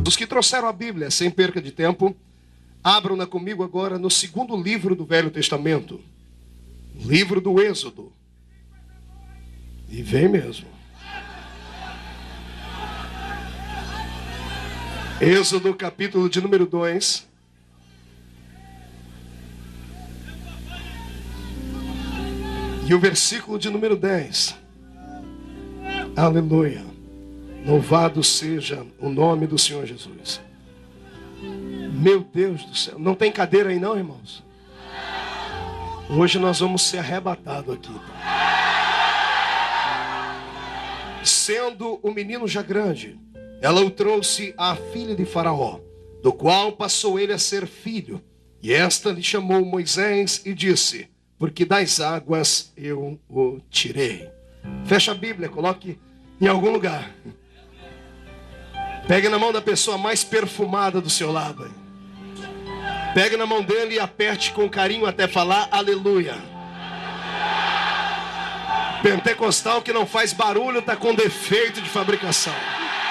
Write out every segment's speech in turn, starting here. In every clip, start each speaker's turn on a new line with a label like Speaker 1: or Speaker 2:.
Speaker 1: Os que trouxeram a Bíblia, sem perca de tempo, abram-na comigo agora no segundo livro do Velho Testamento, livro do Êxodo. E vem mesmo. Êxodo, capítulo de número 2. E o versículo de número 10. Aleluia. Louvado seja o nome do Senhor Jesus. Meu Deus do céu. Não tem cadeira aí não, irmãos? Hoje nós vamos ser arrebatados aqui. Sendo o menino já grande, ela o trouxe à filha de Faraó, do qual passou ele a ser filho. E esta lhe chamou Moisés e disse: porque das águas eu o tirei. Fecha a Bíblia, coloque em algum lugar. Pegue na mão da pessoa mais perfumada do seu lado. Pegue na mão dele e aperte com carinho até falar aleluia. Pentecostal que não faz barulho está com defeito de fabricação.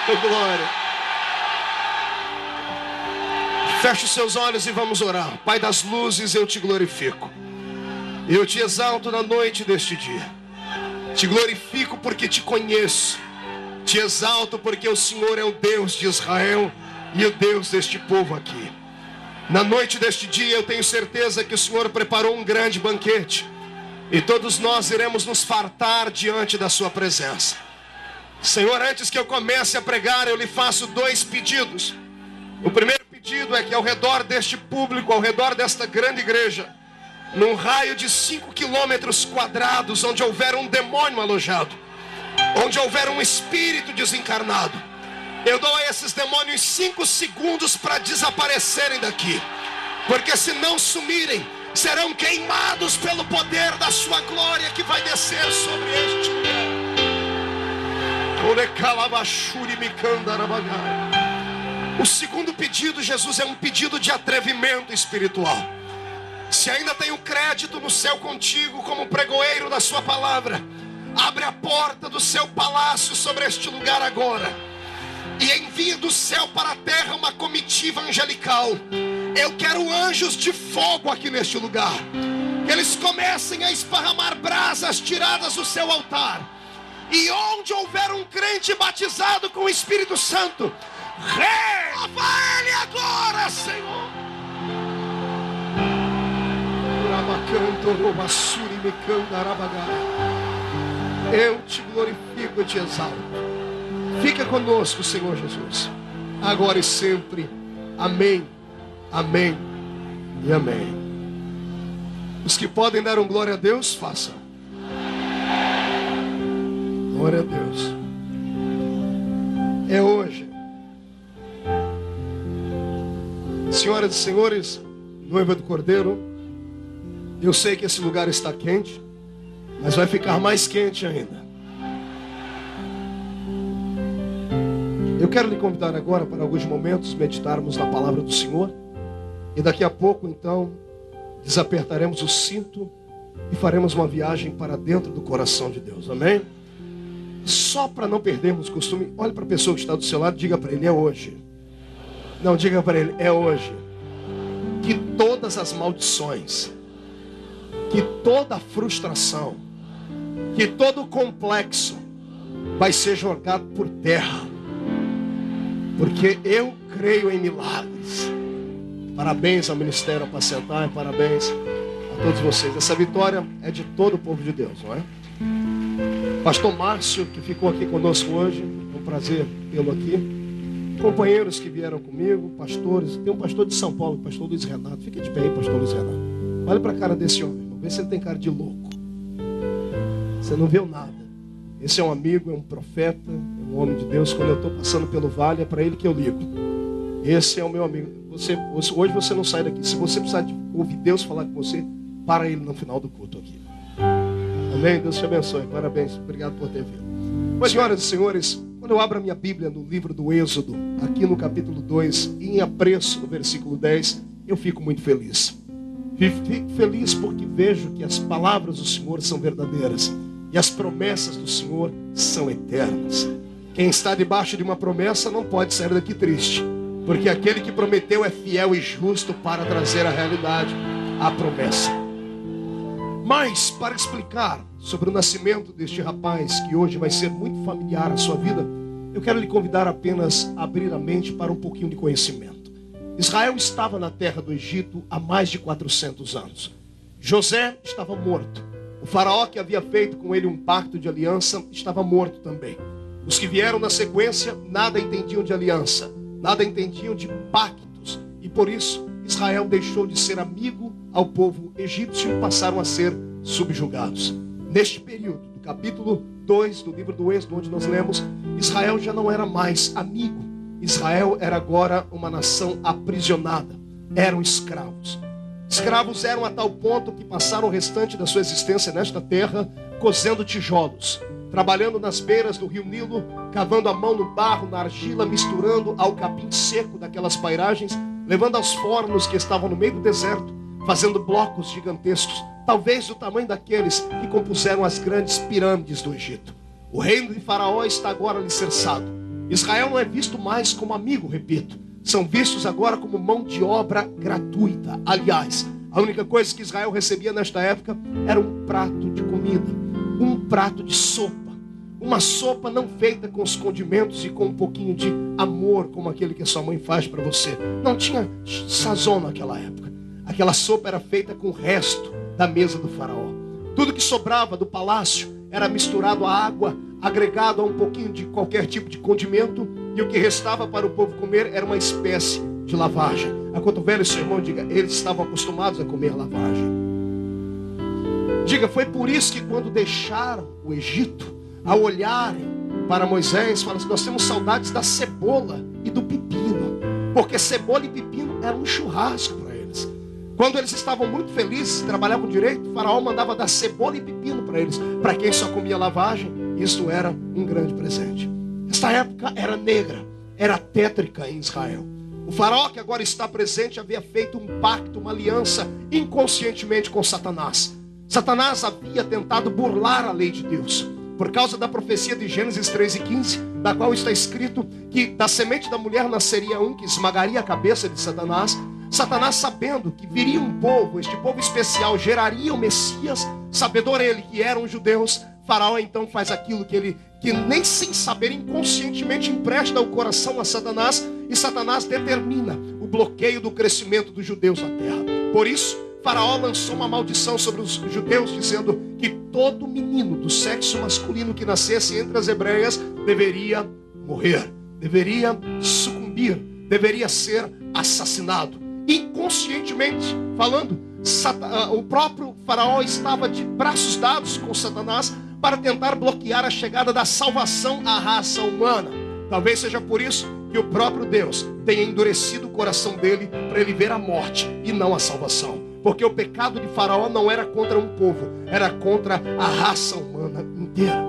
Speaker 1: Oh, glória. Feche os seus olhos e vamos orar. Pai das luzes, eu te glorifico. Eu te exalto na noite deste dia. Te glorifico porque te conheço. Te exalto porque o Senhor é o Deus de Israel e o Deus deste povo aqui. Na noite deste dia eu tenho certeza que o Senhor preparou um grande banquete. E todos nós iremos nos fartar diante da sua presença. Senhor, antes que eu comece a pregar, eu lhe faço 2 pedidos. O primeiro pedido é que ao redor deste público, ao redor desta grande igreja, num raio de 5 quilômetros quadrados, onde houver um demônio alojado, onde houver um espírito desencarnado, eu dou a esses demônios 5 segundos para desaparecerem daqui. Porque se não sumirem, serão queimados pelo poder da sua glória que vai descer sobre este lugar. O segundo pedido, Jesus, é um pedido de atrevimento espiritual. Se ainda tenho crédito no céu contigo como pregoeiro da sua palavra, abre a porta do seu palácio sobre este lugar agora e envia do céu para a terra uma comitiva angelical. Eu quero anjos de fogo aqui neste lugar, que eles comecem a esparramar brasas tiradas do seu altar. E onde houver um crente batizado com o Espírito Santo, renova ele agora, Senhor. Eu te glorifico e te exalto. Fica conosco, Senhor Jesus, agora e sempre. Amém, amém e amém. Os que podem dar um glória a Deus, façam. Glória a Deus. É hoje. Senhoras e senhores, noiva do Cordeiro, eu sei que esse lugar está quente, mas vai ficar mais quente ainda. Eu quero lhe convidar agora para alguns momentos meditarmos na palavra do Senhor. E daqui a pouco, então, desapertaremos o cinto e faremos uma viagem para dentro do coração de Deus. Amém? Só para não perdermos o costume, olhe para a pessoa que está do seu lado e diga para ele: é hoje. Não, diga para ele: é hoje. Que todas as maldições, que toda a frustração, que todo o complexo vai ser jogado por terra. Porque eu creio em milagres. Parabéns ao Ministério Apacentar, parabéns a todos vocês. Essa vitória é de todo o povo de Deus, não é? Pastor Márcio, que ficou aqui conosco hoje, é um prazer tê-lo aqui. Companheiros que vieram comigo, pastores. Tem um pastor de São Paulo, o pastor Luiz Renato. Fica de pé aí, pastor Luiz Renato. Olha para a cara desse homem, irmão. Vê se ele tem cara de louco. Você não viu nada. Esse é um amigo, é um profeta, é um homem de Deus. Quando eu estou passando pelo vale, é para ele que eu ligo. Esse é o meu amigo. Hoje você não sai daqui. Se você precisar de ouvir Deus falar com você, para ele no final do culto aqui. Amém? Deus te abençoe. Parabéns. Obrigado por ter vindo. Mas, senhoras e senhores, quando eu abro a minha Bíblia no livro do Êxodo, aqui no capítulo 2, e em apreço, no versículo 10, eu fico muito feliz. Fico feliz porque vejo que as palavras do Senhor são verdadeiras. E as promessas do Senhor são eternas. Quem está debaixo de uma promessa não pode sair daqui triste. Porque aquele que prometeu é fiel e justo para trazer à realidade a promessa. Mas, para explicar sobre o nascimento deste rapaz, que hoje vai ser muito familiar à sua vida, eu quero lhe convidar apenas a abrir a mente para um pouquinho de conhecimento. Israel estava na terra do Egito há mais de 400 anos. José estava morto. O faraó que havia feito com ele um pacto de aliança estava morto também. Os que vieram na sequência nada entendiam de aliança, nada entendiam de pactos. E por isso Israel deixou de ser amigo ao povo egípcio e passaram a ser subjugados. Neste período, do capítulo 2 do livro do Êxodo, onde nós lemos, Israel já não era mais amigo. Israel era agora uma nação aprisionada. Eram escravos. Escravos eram a tal ponto que passaram o restante da sua existência nesta terra cozendo tijolos, trabalhando nas beiras do rio Nilo, cavando a mão no barro, na argila, misturando ao capim seco daquelas pairagens, levando aos fornos que estavam no meio do deserto, fazendo blocos gigantescos, talvez do tamanho daqueles que compuseram as grandes pirâmides do Egito. O reino de Faraó está agora alicerçado. Israel não é visto mais como amigo, repito. São vistos agora como mão de obra gratuita. Aliás, a única coisa que Israel recebia nesta época era um prato de comida, um prato de sopa. Uma sopa não feita com os condimentos e com um pouquinho de amor, como aquele que a sua mãe faz para você. Não tinha sazon naquela época. Aquela sopa era feita com o resto da mesa do faraó. Tudo que sobrava do palácio era misturado à água, agregado a um pouquinho de qualquer tipo de condimento, e o que restava para o povo comer era uma espécie de lavagem. Acotovele o seu irmão, diga, eles estavam acostumados a comer lavagem. Diga, foi por isso que quando deixaram o Egito, ao olharem para Moisés, falam assim, nós temos saudades da cebola e do pepino, porque cebola e pepino eram um churrasco para eles. Quando eles estavam muito felizes, trabalhavam direito, o faraó mandava dar cebola e pepino para eles. Para quem só comia lavagem, isso era um grande presente. Esta época era negra, era tétrica em Israel. O faraó que agora está presente havia feito um pacto, uma aliança inconscientemente com Satanás. Satanás havia tentado burlar a lei de Deus. Por causa da profecia de Gênesis 3:15, da qual está escrito que da semente da mulher nasceria um que esmagaria a cabeça de Satanás. Satanás, sabendo que viria um povo, este povo especial geraria o Messias, sabedor ele que eram os judeus, Faraó então faz aquilo que nem sem saber, inconscientemente empresta o coração a Satanás, e Satanás determina o bloqueio do crescimento dos judeus na terra. Por isso, Faraó lançou uma maldição sobre os judeus, dizendo que todo menino do sexo masculino que nascesse entre as hebreias deveria morrer, deveria sucumbir, deveria ser assassinado. Inconscientemente falando, o próprio Faraó estava de braços dados com Satanás para tentar bloquear a chegada da salvação à raça humana. Talvez seja por isso que o próprio Deus tenha endurecido o coração dele para ele ver a morte e não a salvação. Porque o pecado de Faraó não era contra um povo, era contra a raça humana inteira.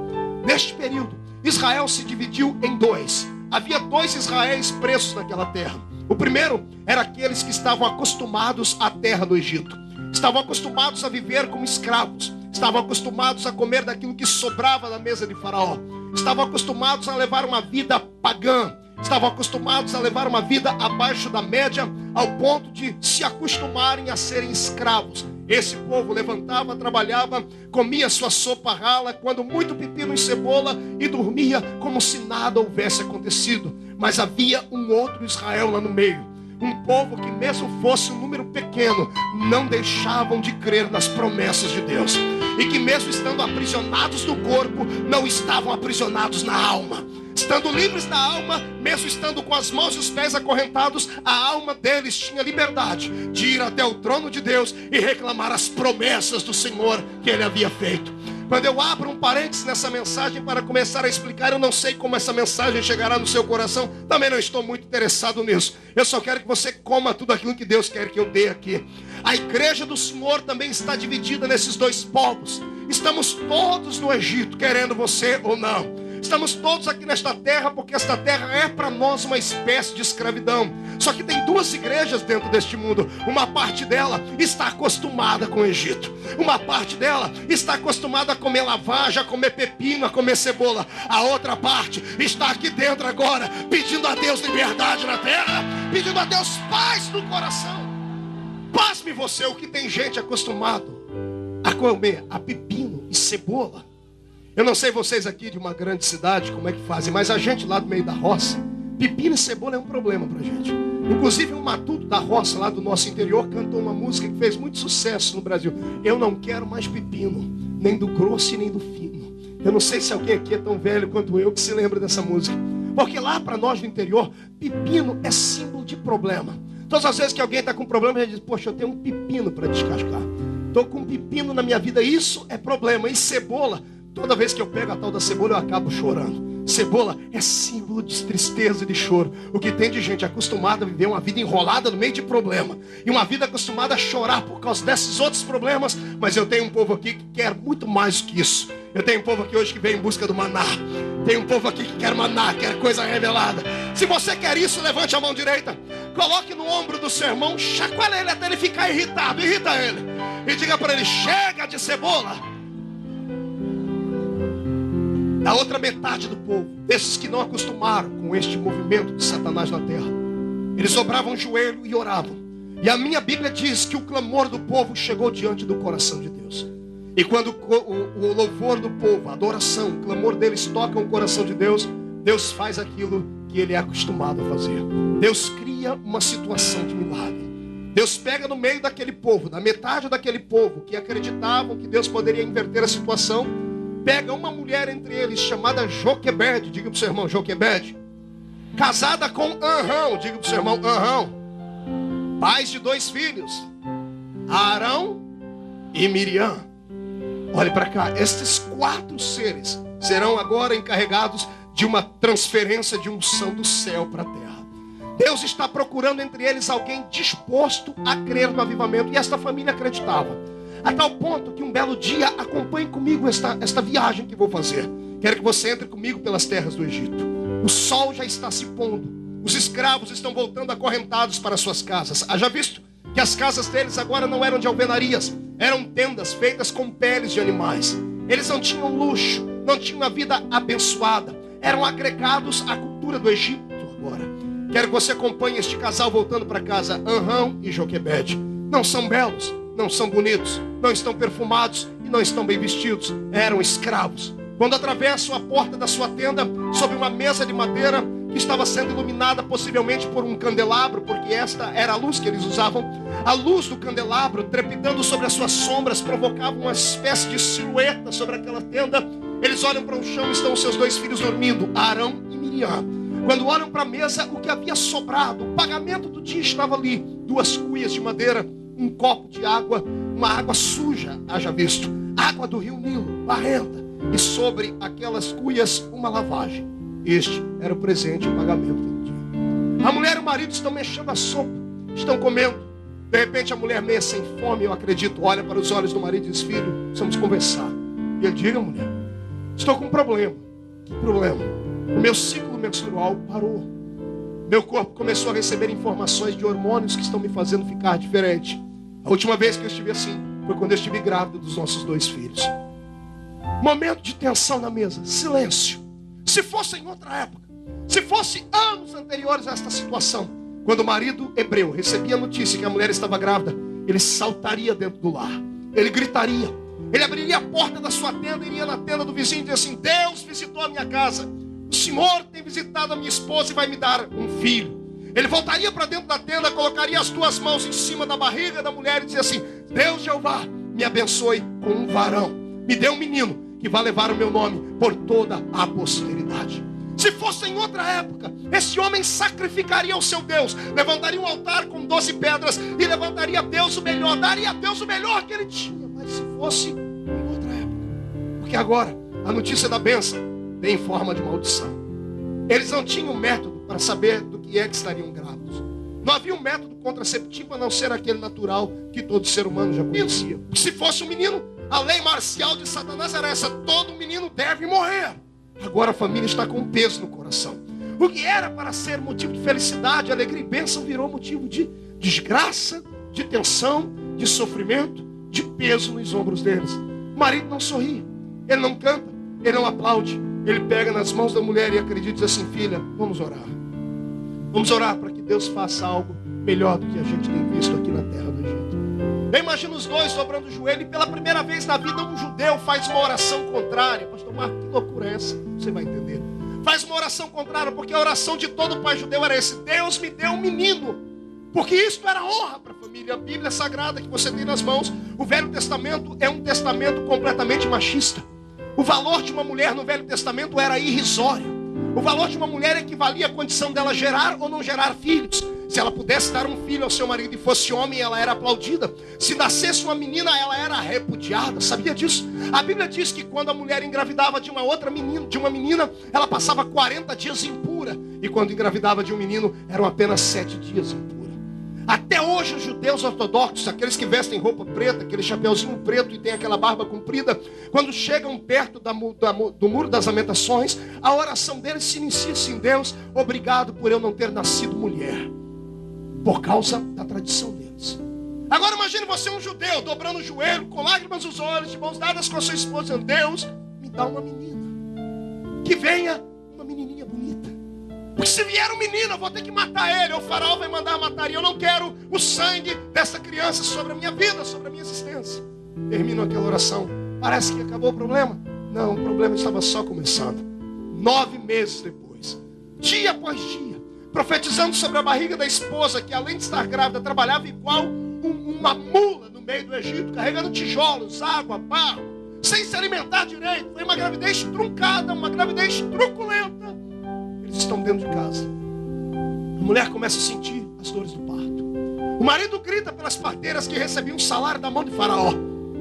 Speaker 1: Neste período, Israel se dividiu em dois. Havia dois Israéis presos naquela terra. O primeiro era aqueles que estavam acostumados à terra do Egito. Estavam acostumados a viver como escravos. Estavam acostumados a comer daquilo que sobrava da mesa de Faraó. Estavam acostumados a levar uma vida pagã. Estavam acostumados a levar uma vida abaixo da média, ao ponto de se acostumarem a serem escravos. Esse povo levantava, trabalhava, comia sua sopa rala, quando muito pepino e cebola, e dormia como se nada houvesse acontecido. Mas havia um outro Israel lá no meio. Um povo que, mesmo fosse um número pequeno, não deixavam de crer nas promessas de Deus. E que, mesmo estando aprisionados no corpo, não estavam aprisionados na alma. Estando livres da alma, mesmo estando com as mãos e os pés acorrentados, a alma deles tinha liberdade de ir até o trono de Deus e reclamar as promessas do Senhor que Ele havia feito. Quando eu abro um parênteses nessa mensagem para começar a explicar, eu não sei como essa mensagem chegará no seu coração, também não estou muito interessado nisso. Eu só quero que você coma tudo aquilo que Deus quer que eu dê aqui. A igreja do Senhor também está dividida nesses dois povos. Estamos todos no Egito, querendo você ou não. Estamos todos aqui nesta terra, porque esta terra é para nós uma espécie de escravidão. Só que tem duas igrejas dentro deste mundo. Uma parte dela está acostumada com o Egito. Uma parte dela está acostumada a comer lavagem, a comer pepino, a comer cebola. A outra parte está aqui dentro agora, pedindo a Deus liberdade na terra, pedindo a Deus paz no coração. Pasme você, o que tem gente acostumado a comer a pepino e cebola. Eu não sei vocês aqui de uma grande cidade como é que fazem, mas a gente lá do meio da roça, pepino e cebola é um problema pra gente. Inclusive um matuto da roça lá do nosso interior cantou uma música que fez muito sucesso no Brasil. Eu não quero mais pepino, nem do grosso e nem do fino. Eu não sei se alguém aqui é tão velho quanto eu que se lembra dessa música. Porque lá para nós no interior, pepino é símbolo de problema. Todas as vezes que alguém está com problema, a gente diz, poxa, eu tenho um pepino para descascar. Estou com um pepino na minha vida, isso é problema. E cebola, toda vez que eu pego a tal da cebola, eu acabo chorando. Cebola é símbolo de tristeza e de choro. O que tem de gente acostumada a viver uma vida enrolada no meio de problema. E uma vida acostumada a chorar por causa desses outros problemas. Mas eu tenho um povo aqui que quer muito mais do que isso. Eu tenho um povo aqui hoje que vem em busca do maná. Tem um povo aqui que quer maná, quer coisa revelada. Se você quer isso, levante a mão direita. Coloque no ombro do seu irmão, chacoalhe ele até ele ficar irritado. Irrita ele. E diga para ele, chega de cebola. A outra metade do povo, desses que não acostumaram com este movimento de Satanás na terra, eles dobravam o joelho e oravam. E a minha Bíblia diz que o clamor do povo chegou diante do coração de Deus. E quando o louvor do povo, a adoração, o clamor deles tocam o coração de Deus, Deus faz aquilo que ele é acostumado a fazer. Deus cria uma situação de milagre. Deus pega no meio daquele povo, da metade daquele povo que acreditavam que Deus poderia inverter a situação, pega uma mulher entre eles chamada Joquebede, diga para o seu irmão, Joquebede, casada com Anrão, diga para o seu irmão, Anrão, pais de 2 filhos, Arão e Miriam. Olhe para cá, estes 4 seres serão agora encarregados de uma transferência de unção do céu para a terra. Deus está procurando entre eles alguém disposto a crer no avivamento, e esta família acreditava. A tal ponto que um belo dia, acompanhe comigo esta viagem que vou fazer. Quero que você entre comigo pelas terras do Egito. O sol já está se pondo. Os escravos estão voltando acorrentados para suas casas. Haja visto que as casas deles agora não eram de alvenarias. Eram tendas feitas com peles de animais. Eles não tinham luxo, não tinham uma vida abençoada. Eram agregados à cultura do Egito agora. Quero que você acompanhe este casal voltando para casa, Anrão e Joquebede. Não são belos, não são bonitos, não estão perfumados e não estão bem vestidos. Eram escravos. Quando atravessam a porta da sua tenda, sob uma mesa de madeira que estava sendo iluminada possivelmente por um candelabro, porque esta era a luz que eles usavam. A luz do candelabro, trepidando sobre as suas sombras, provocava uma espécie de silhueta sobre aquela tenda. Eles olham para o chão e estão os seus 2 filhos dormindo, Arão e Miriam. Quando olham para a mesa, o que havia sobrado, o pagamento do dia estava ali. 2 cuias de madeira, um copo de água, uma água suja, haja visto, água do rio Nilo, barrenta, e sobre aquelas cuias uma lavagem. Este era o presente e o pagamento do dia. A mulher e o marido estão mexendo a sopa, estão comendo. De repente a mulher, meio sem fome, eu acredito, olha para os olhos do marido e diz, filho, precisamos conversar. E ele, diga, mulher, estou com um problema. Que problema? O meu ciclo menstrual parou. Meu corpo começou a receber informações de hormônios que estão me fazendo ficar diferente. A última vez que eu estive assim foi quando eu estive grávida dos nossos 2 filhos. Momento de tensão na mesa, silêncio. Se fosse em outra época, se fosse anos anteriores a esta situação, quando o marido hebreu recebia a notícia que a mulher estava grávida, ele saltaria dentro do lar, ele gritaria, ele abriria a porta da sua tenda, iria na tenda do vizinho e dizia assim, Deus visitou a minha casa, o Senhor tem visitado a minha esposa e vai me dar um filho. Ele voltaria para dentro da tenda, colocaria as 2 mãos em cima da barriga da mulher e dizia assim, Deus Jeová, me abençoe com um varão, me dê um menino que vai levar o meu nome por toda a posteridade. Se fosse em outra época, esse homem sacrificaria ao seu Deus, levantaria um altar com 12 pedras e levantaria a Deus o melhor, daria a Deus o melhor que ele tinha. Mas se fosse em outra época, porque agora a notícia da bênção vem em forma de maldição. Eles não tinham método para saber do que é que estariam grávidos. Não havia um método contraceptivo a não ser aquele natural que todo ser humano já conhecia. Se fosse um menino, a lei marcial de Satanás era essa, todo menino deve morrer. Agora a família está com um peso no coração. O que era para ser motivo de felicidade, alegria e bênção virou motivo de desgraça, de tensão, de sofrimento, de peso nos ombros deles. O marido não sorri, ele não canta, ele não aplaude. Ele pega nas mãos da mulher e acredita e diz assim, filha, vamos orar. Vamos orar para que que Deus faça algo melhor do que a gente tem visto aqui na terra do Egito. Eu imagino os dois dobrando o joelho e pela primeira vez na vida um judeu faz uma oração contrária. Pastor Marco, que loucura é essa? Você vai entender. Faz uma oração contrária, porque a oração de todo pai judeu era esse: Deus me deu um menino. Porque isso era honra para a família. A Bíblia Sagrada que você tem nas mãos, o Velho Testamento é um testamento completamente machista. O valor de uma mulher no Velho Testamento era irrisório. O valor de uma mulher equivalia à condição dela gerar ou não gerar filhos. Se ela pudesse dar um filho ao seu marido e fosse homem, ela era aplaudida. Se nascesse uma menina, ela era repudiada. Sabia disso? A Bíblia diz que quando a mulher engravidava de uma menina, ela passava 40 dias impura. E quando engravidava de um menino, eram apenas 7 dias impura. Até hoje os judeus ortodoxos, aqueles que vestem roupa preta, aquele chapeuzinho preto e tem aquela barba comprida, quando chegam perto do Muro das Lamentações, a oração deles se inicia assim: Deus, obrigado por eu não ter nascido mulher. Por causa da tradição deles. Agora imagine você um judeu dobrando o joelho, com lágrimas nos olhos, de mãos dadas com a sua esposa: Deus, me dá uma menina. Que venha uma menininha bonita. Porque se vier um menino, eu vou ter que matar ele. O faraó vai mandar matar. E eu não quero o sangue dessa criança sobre a minha vida, sobre a minha existência. Termino aquela oração. Parece que acabou o problema. Não, o problema estava só começando. 9 meses depois, dia após dia, profetizando sobre a barriga da esposa, que além de estar grávida, trabalhava igual uma mula no meio do Egito, carregando tijolos, água, barro, sem se alimentar direito. Foi uma gravidez truncada, uma gravidez truculenta. Eles estão dentro de casa. A mulher começa a sentir as dores do parto. O marido grita pelas parteiras que recebiam um salário da mão de Faraó.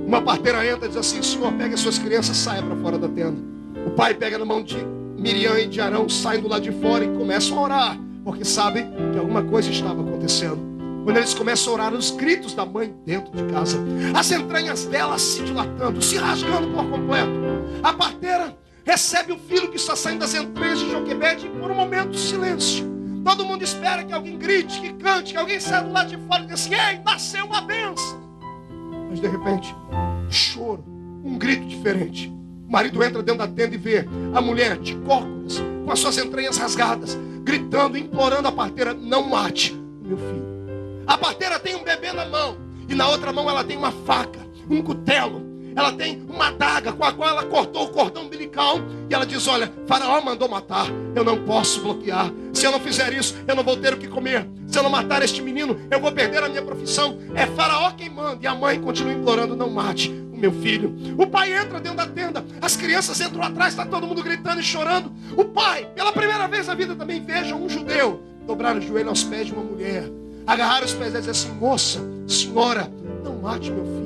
Speaker 1: Uma parteira entra e diz assim: Senhor, pega as suas crianças, saia para fora da tenda. O pai pega na mão de Miriam e de Arão, saem do lado de fora e começam a orar, porque sabem que alguma coisa estava acontecendo. Quando eles começam a orar, os gritos da mãe dentro de casa, as entranhas dela se dilatando, se rasgando por completo. A parteira recebe o filho que está saindo das entranhas de Joquebede e por um momento silêncio. Todo mundo espera que alguém grite, que cante, que alguém saia do lado de fora e diga assim: ei, nasceu uma bênção. Mas de repente, choro, um grito diferente. O marido entra dentro da tenda e vê a mulher de cócoras, com as suas entranhas rasgadas, gritando, implorando a parteira: não mate o meu filho. A parteira tem um bebê na mão, e na outra mão ela tem uma faca, um cutelo. Ela tem uma adaga com a qual ela cortou o cordão umbilical. E ela diz: olha, Faraó mandou matar, eu não posso bloquear. Se eu não fizer isso, eu não vou ter o que comer. Se eu não matar este menino, eu vou perder a minha profissão. É Faraó quem manda. E a mãe continua implorando: não mate o meu filho. O pai entra dentro da tenda, as crianças entram atrás, está todo mundo gritando e chorando. O pai, pela primeira vez na vida também, veja um judeu dobrar o joelho aos pés de uma mulher, agarrar os pés e dizer assim: moça, senhora, não mate meu filho.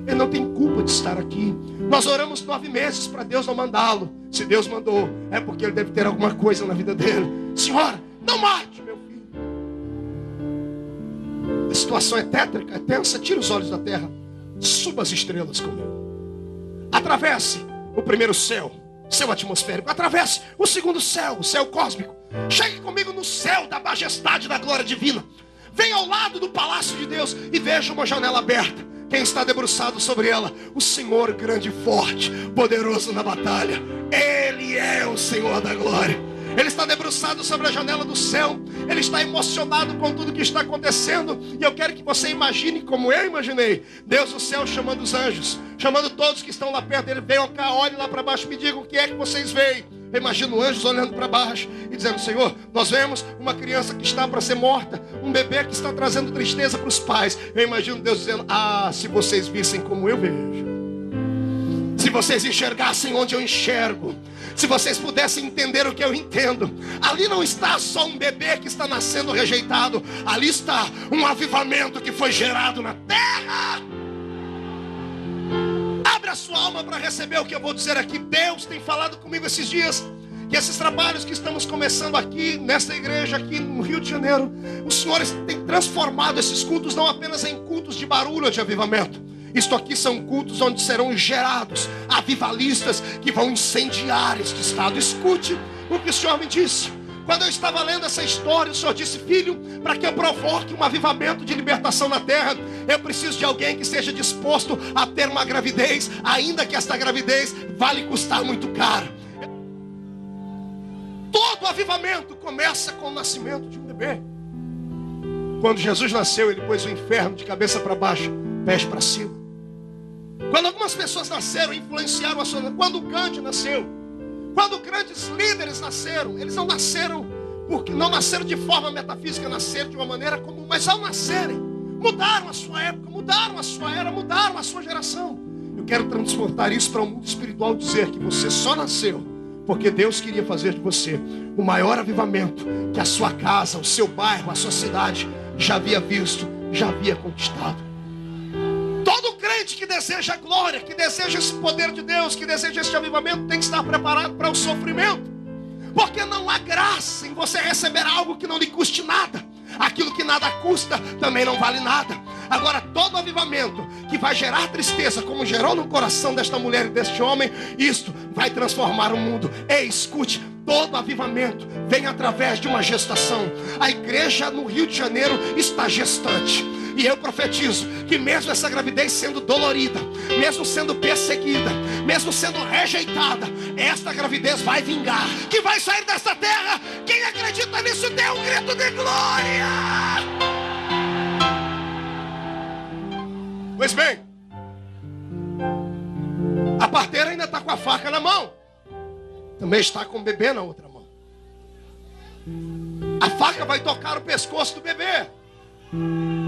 Speaker 1: Ele não tem culpa de estar aqui. Nós oramos 9 meses para Deus não mandá-lo. Se Deus mandou, é porque ele deve ter alguma coisa na vida dele. Senhora, não mate meu filho. A situação é tétrica, é tensa. Tira os olhos da terra. Suba as estrelas comigo. Atravesse o primeiro céu, céu atmosférico. Atravesse o segundo céu, o céu cósmico. Chegue comigo no céu da majestade da glória divina. Venha ao lado do palácio de Deus e veja uma janela aberta. Quem está debruçado sobre ela? O Senhor grande e forte, poderoso na batalha. Ele é o Senhor da glória. Ele está debruçado sobre a janela do céu. Ele está emocionado com tudo que está acontecendo. E eu quero que você imagine como eu imaginei. Deus do céu chamando os anjos, chamando todos que estão lá perto dele. Venham cá, olhem lá para baixo, me digam o que é que vocês veem. Eu imagino anjos olhando para baixo e dizendo: Senhor, nós vemos uma criança que está para ser morta, um bebê que está trazendo tristeza para os pais. Eu imagino Deus dizendo: ah, se vocês vissem como eu vejo, se vocês enxergassem onde eu enxergo, se vocês pudessem entender o que eu entendo, ali não está só um bebê que está nascendo rejeitado, ali está um avivamento que foi gerado na terra. Abre a sua alma para receber o que eu vou dizer aqui. Deus tem falado comigo esses dias, que esses trabalhos que estamos começando aqui, nesta igreja, aqui no Rio de Janeiro, o Senhor tem transformado esses cultos não apenas em cultos de barulho, de avivamento. Isto aqui são cultos onde serão gerados avivalistas que vão incendiar este estado. Escute o que o Senhor me disse. Quando eu estava lendo essa história, o Senhor disse: filho, para que eu provoque um avivamento de libertação na terra, eu preciso de alguém que esteja disposto a ter uma gravidez, ainda que esta gravidez vale custar muito caro. Todo avivamento começa com o nascimento de um bebê. quando Jesus nasceu, ele pôs o inferno de cabeça para baixo, pés para cima. Quando algumas pessoas nasceram, influenciaram a sua vida. Quando o Gandhi nasceu, quando grandes líderes nasceram, eles não nasceram porque não nasceram de forma metafísica, nasceram de uma maneira comum, mas ao nascerem, mudaram a sua época, mudaram a sua era, mudaram a sua geração. Eu quero transportar isso para o mundo espiritual, dizer que você só nasceu porque Deus queria fazer de você o maior avivamento que a sua casa, o seu bairro, a sua cidade já havia visto, já havia conquistado. Todo crente que deseja a glória, que deseja esse poder de Deus, que deseja esse avivamento, tem que estar preparado para o sofrimento. Porque não há graça em você receber algo que não lhe custe nada. Aquilo que nada custa também não vale nada. Agora, todo avivamento que vai gerar tristeza, como gerou no coração desta mulher e deste homem, isto vai transformar o mundo. Ei, escute, todo avivamento vem através de uma gestação. A igreja no Rio de Janeiro está gestante. E eu profetizo que mesmo essa gravidez sendo dolorida, mesmo sendo perseguida, mesmo sendo rejeitada, esta gravidez vai vingar, que vai sair desta terra. Quem acredita nisso, dê um grito de glória. Pois bem, a parteira ainda está com a faca na mão, também está com o bebê na outra mão. A faca vai tocar o pescoço do bebê.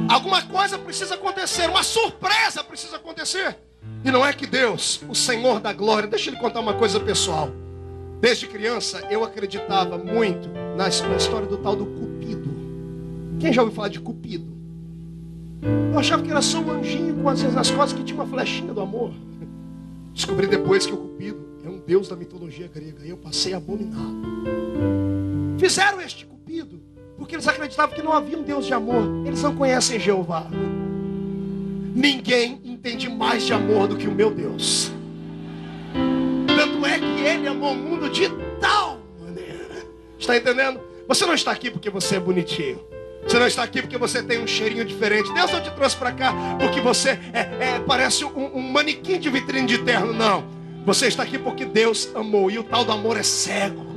Speaker 1: Alguma coisa precisa acontecer, uma surpresa precisa acontecer. E não é que Deus, o Senhor da glória, deixa eu lhe contar uma coisa pessoal. Desde criança eu acreditava muito na história do tal do Cupido. Quem já ouviu falar de Cupido? Eu achava que era só um anjinho com as costas que tinha uma flechinha do amor. Descobri depois que o Cupido é um deus da mitologia grega. E eu passei abominado. Fizeram este Cupido porque eles acreditavam que não havia um Deus de amor. Eles não conhecem Jeová. Ninguém entende mais de amor do que o meu Deus. Tanto é que Ele amou o mundo de tal maneira. Está entendendo? Você não está aqui porque você é bonitinho. Você não está aqui porque você tem um cheirinho diferente. Deus não te trouxe para cá porque você parece um manequim de vitrine de terno. Não. Você está aqui porque Deus amou. E o tal do amor é cego.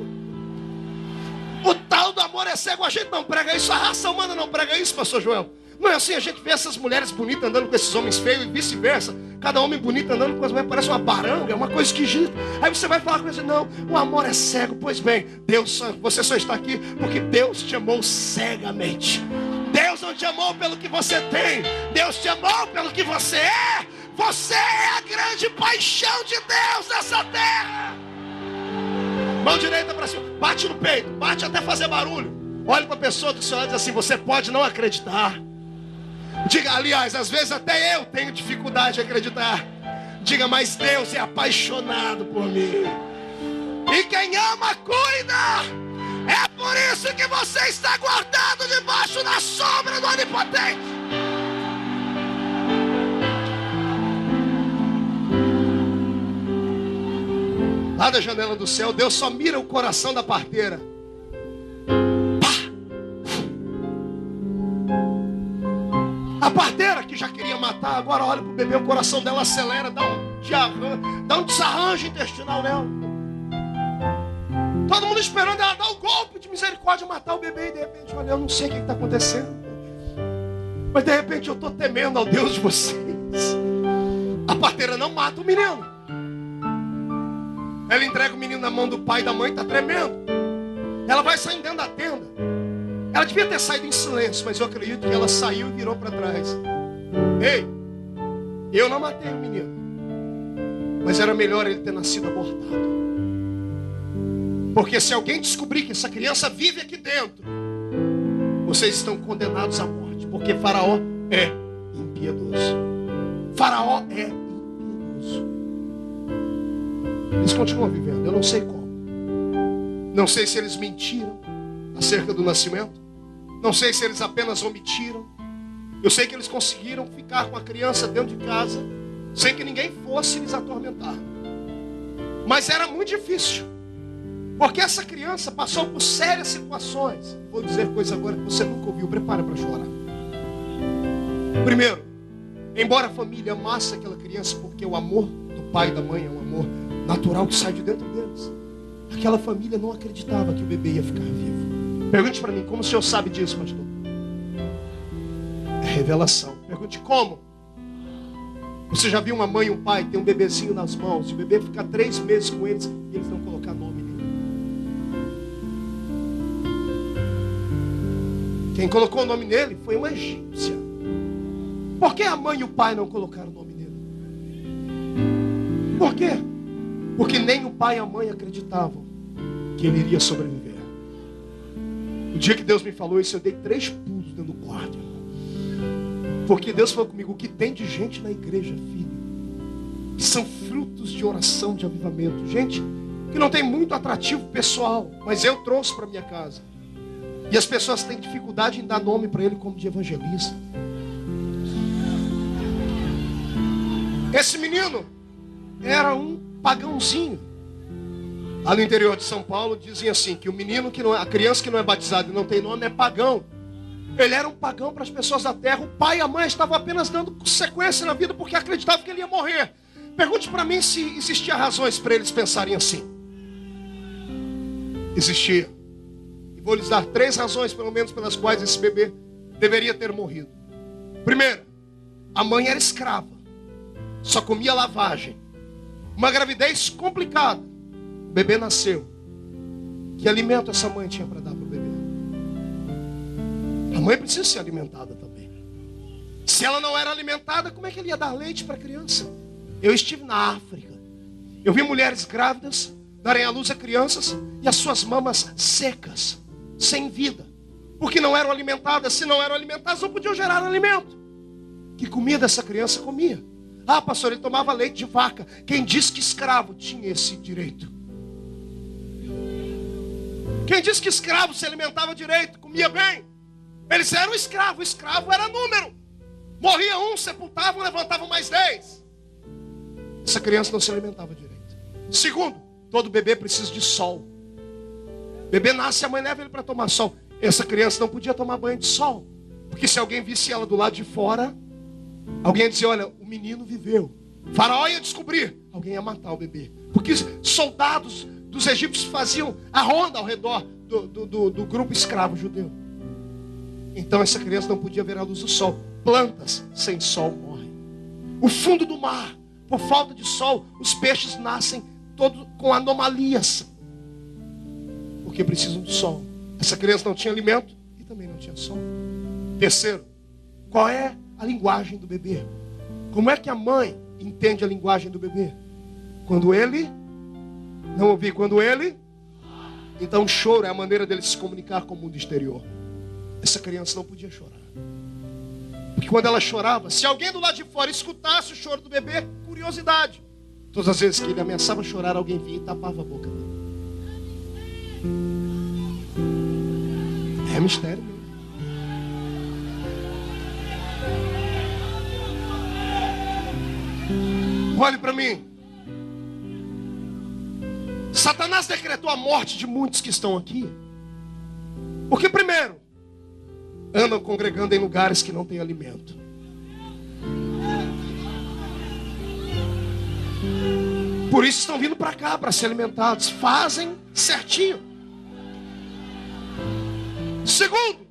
Speaker 1: O tal do amor é cego. A gente não prega isso. A raça humana não prega isso, pastor Joel. Não é assim. A gente vê essas mulheres bonitas andando com esses homens feios e vice-versa. Cada homem bonito andando com as mulheres parece uma baranga. É uma coisa esquisita. Aí você vai falar com ele: não, o amor é cego. Pois bem, você só está aqui porque Deus te amou cegamente. Deus não te amou pelo que você tem. Deus te amou pelo que você é. Você é a grande paixão de Deus nessa terra. Mão direita para cima, bate no peito, bate até fazer barulho. Olhe para a pessoa do seu lado e diz assim: você pode não acreditar. Diga, aliás, às vezes até eu tenho dificuldade de acreditar. Diga, mas Deus é apaixonado por mim. E quem ama, cuida. É por isso que você está guardado debaixo da sombra do Onipotente. Lá da janela do céu, Deus só mira o coração da parteira. A parteira que já queria matar, agora olha para o bebê, o coração dela acelera, dá um desarranjo intestinal nela. Todo mundo esperando ela dar o golpe de misericórdia, matar o bebê. E de repente, olha, eu não sei o que está acontecendo, mas de repente eu estou temendo ao Deus de vocês. A parteira não mata o menino. Ela entrega o menino na mão do pai e da mãe, está tremendo. Ela vai saindo dentro da tenda. Ela devia ter saído em silêncio, mas eu acredito que ela saiu e virou para trás. Ei, eu não matei o menino, mas era melhor ele ter nascido abortado. Porque se alguém descobrir que essa criança vive aqui dentro, vocês estão condenados à morte. Porque Faraó é impiedoso. Faraó é impiedoso. Eles continuam vivendo, eu não sei como. Não sei se eles mentiram acerca do nascimento. Não sei se eles apenas omitiram. Eu sei que eles conseguiram ficar com a criança dentro de casa sem que ninguém fosse lhes atormentar. Mas era muito difícil, porque essa criança passou por sérias situações. Vou dizer coisa agora que você nunca ouviu. Prepara para chorar. Primeiro, embora a família amasse aquela criança, porque o amor do pai e da mãe é um amor natural que sai de dentro deles, aquela família não acreditava que o bebê ia ficar vivo. Pergunte para mim, como o senhor sabe disso, pastor? revelação. Pergunte como? Você já viu uma mãe e um pai ter um bebezinho nas mãos, e o bebê fica 3 meses com eles e eles não colocar nome nele? Quem colocou o nome nele foi uma egípcia. Por que a mãe e o pai não colocaram o nome nele? Por quê? Porque nem o pai e a mãe acreditavam que ele iria sobreviver. O dia que Deus me falou isso, eu dei 3 pulos dentro do quarto. Porque Deus falou comigo: o que tem de gente na igreja, filho, que são frutos de oração, de avivamento, gente que não tem muito atrativo pessoal, mas eu trouxe para minha casa. E as pessoas têm dificuldade em dar nome para ele como de evangelista. Esse menino era um pagãozinho. Lá no interior de São Paulo dizem assim, que o menino que não é, a criança que não é batizada e não tem nome é pagão. Ele era um pagão para as pessoas da terra. O pai e a mãe estavam apenas dando sequência na vida porque acreditavam que ele ia morrer. Pergunte para mim se existia razões para eles pensarem assim. Existia. E vou lhes dar 3 razões, pelo menos, pelas quais esse bebê deveria ter morrido. Primeiro, a mãe era escrava, só comia lavagem. Uma gravidez complicada. O bebê nasceu. Que alimento essa mãe tinha para dar para o bebê? A mãe precisa ser alimentada também. Se ela não era alimentada, como é que ele ia dar leite para a criança? Eu estive na África. Eu vi mulheres grávidas darem à luz a crianças e as suas mamas secas, sem vida, porque não eram alimentadas. Se não eram alimentadas, não podiam gerar alimento. Que comida essa criança comia? Ah, pastor, ele tomava leite de vaca. Quem disse que escravo tinha esse direito? Quem disse que escravo se alimentava direito, comia bem? Eles eram escravos. O escravo era número. Morria um, sepultavam, levantavam mais 10. Essa criança não se alimentava direito. Segundo, todo bebê precisa de sol. O bebê nasce, a mãe leva ele para tomar sol. Essa criança não podia tomar banho de sol, porque se alguém visse ela do lado de fora, alguém ia dizer: olha, o menino viveu. O faraó ia descobrir. Alguém ia matar o bebê, porque soldados dos egípcios faziam a ronda ao redor do grupo escravo judeu. Então essa criança não podia ver a luz do sol. Plantas sem sol morrem. O fundo do mar, por falta de sol, os peixes nascem todos com anomalias, porque precisam de sol. Essa criança não tinha alimento e também não tinha sol. Terceiro, qual é a linguagem do bebê? Como é que a mãe entende a linguagem do bebê? Quando ele não ouvir, quando ele... Então o choro é a maneira dele se comunicar com o mundo exterior. Essa criança não podia chorar, porque quando ela chorava, se alguém do lado de fora escutasse o choro do bebê, curiosidade, todas as vezes que ele ameaçava chorar, alguém vinha e tapava a boca dele. É mistério mesmo. Olhe para mim. Satanás decretou a morte de muitos que estão aqui, porque primeiro, andam congregando em lugares que não têm alimento. Por isso estão vindo para cá, para ser alimentados. Fazem certinho. Segundo,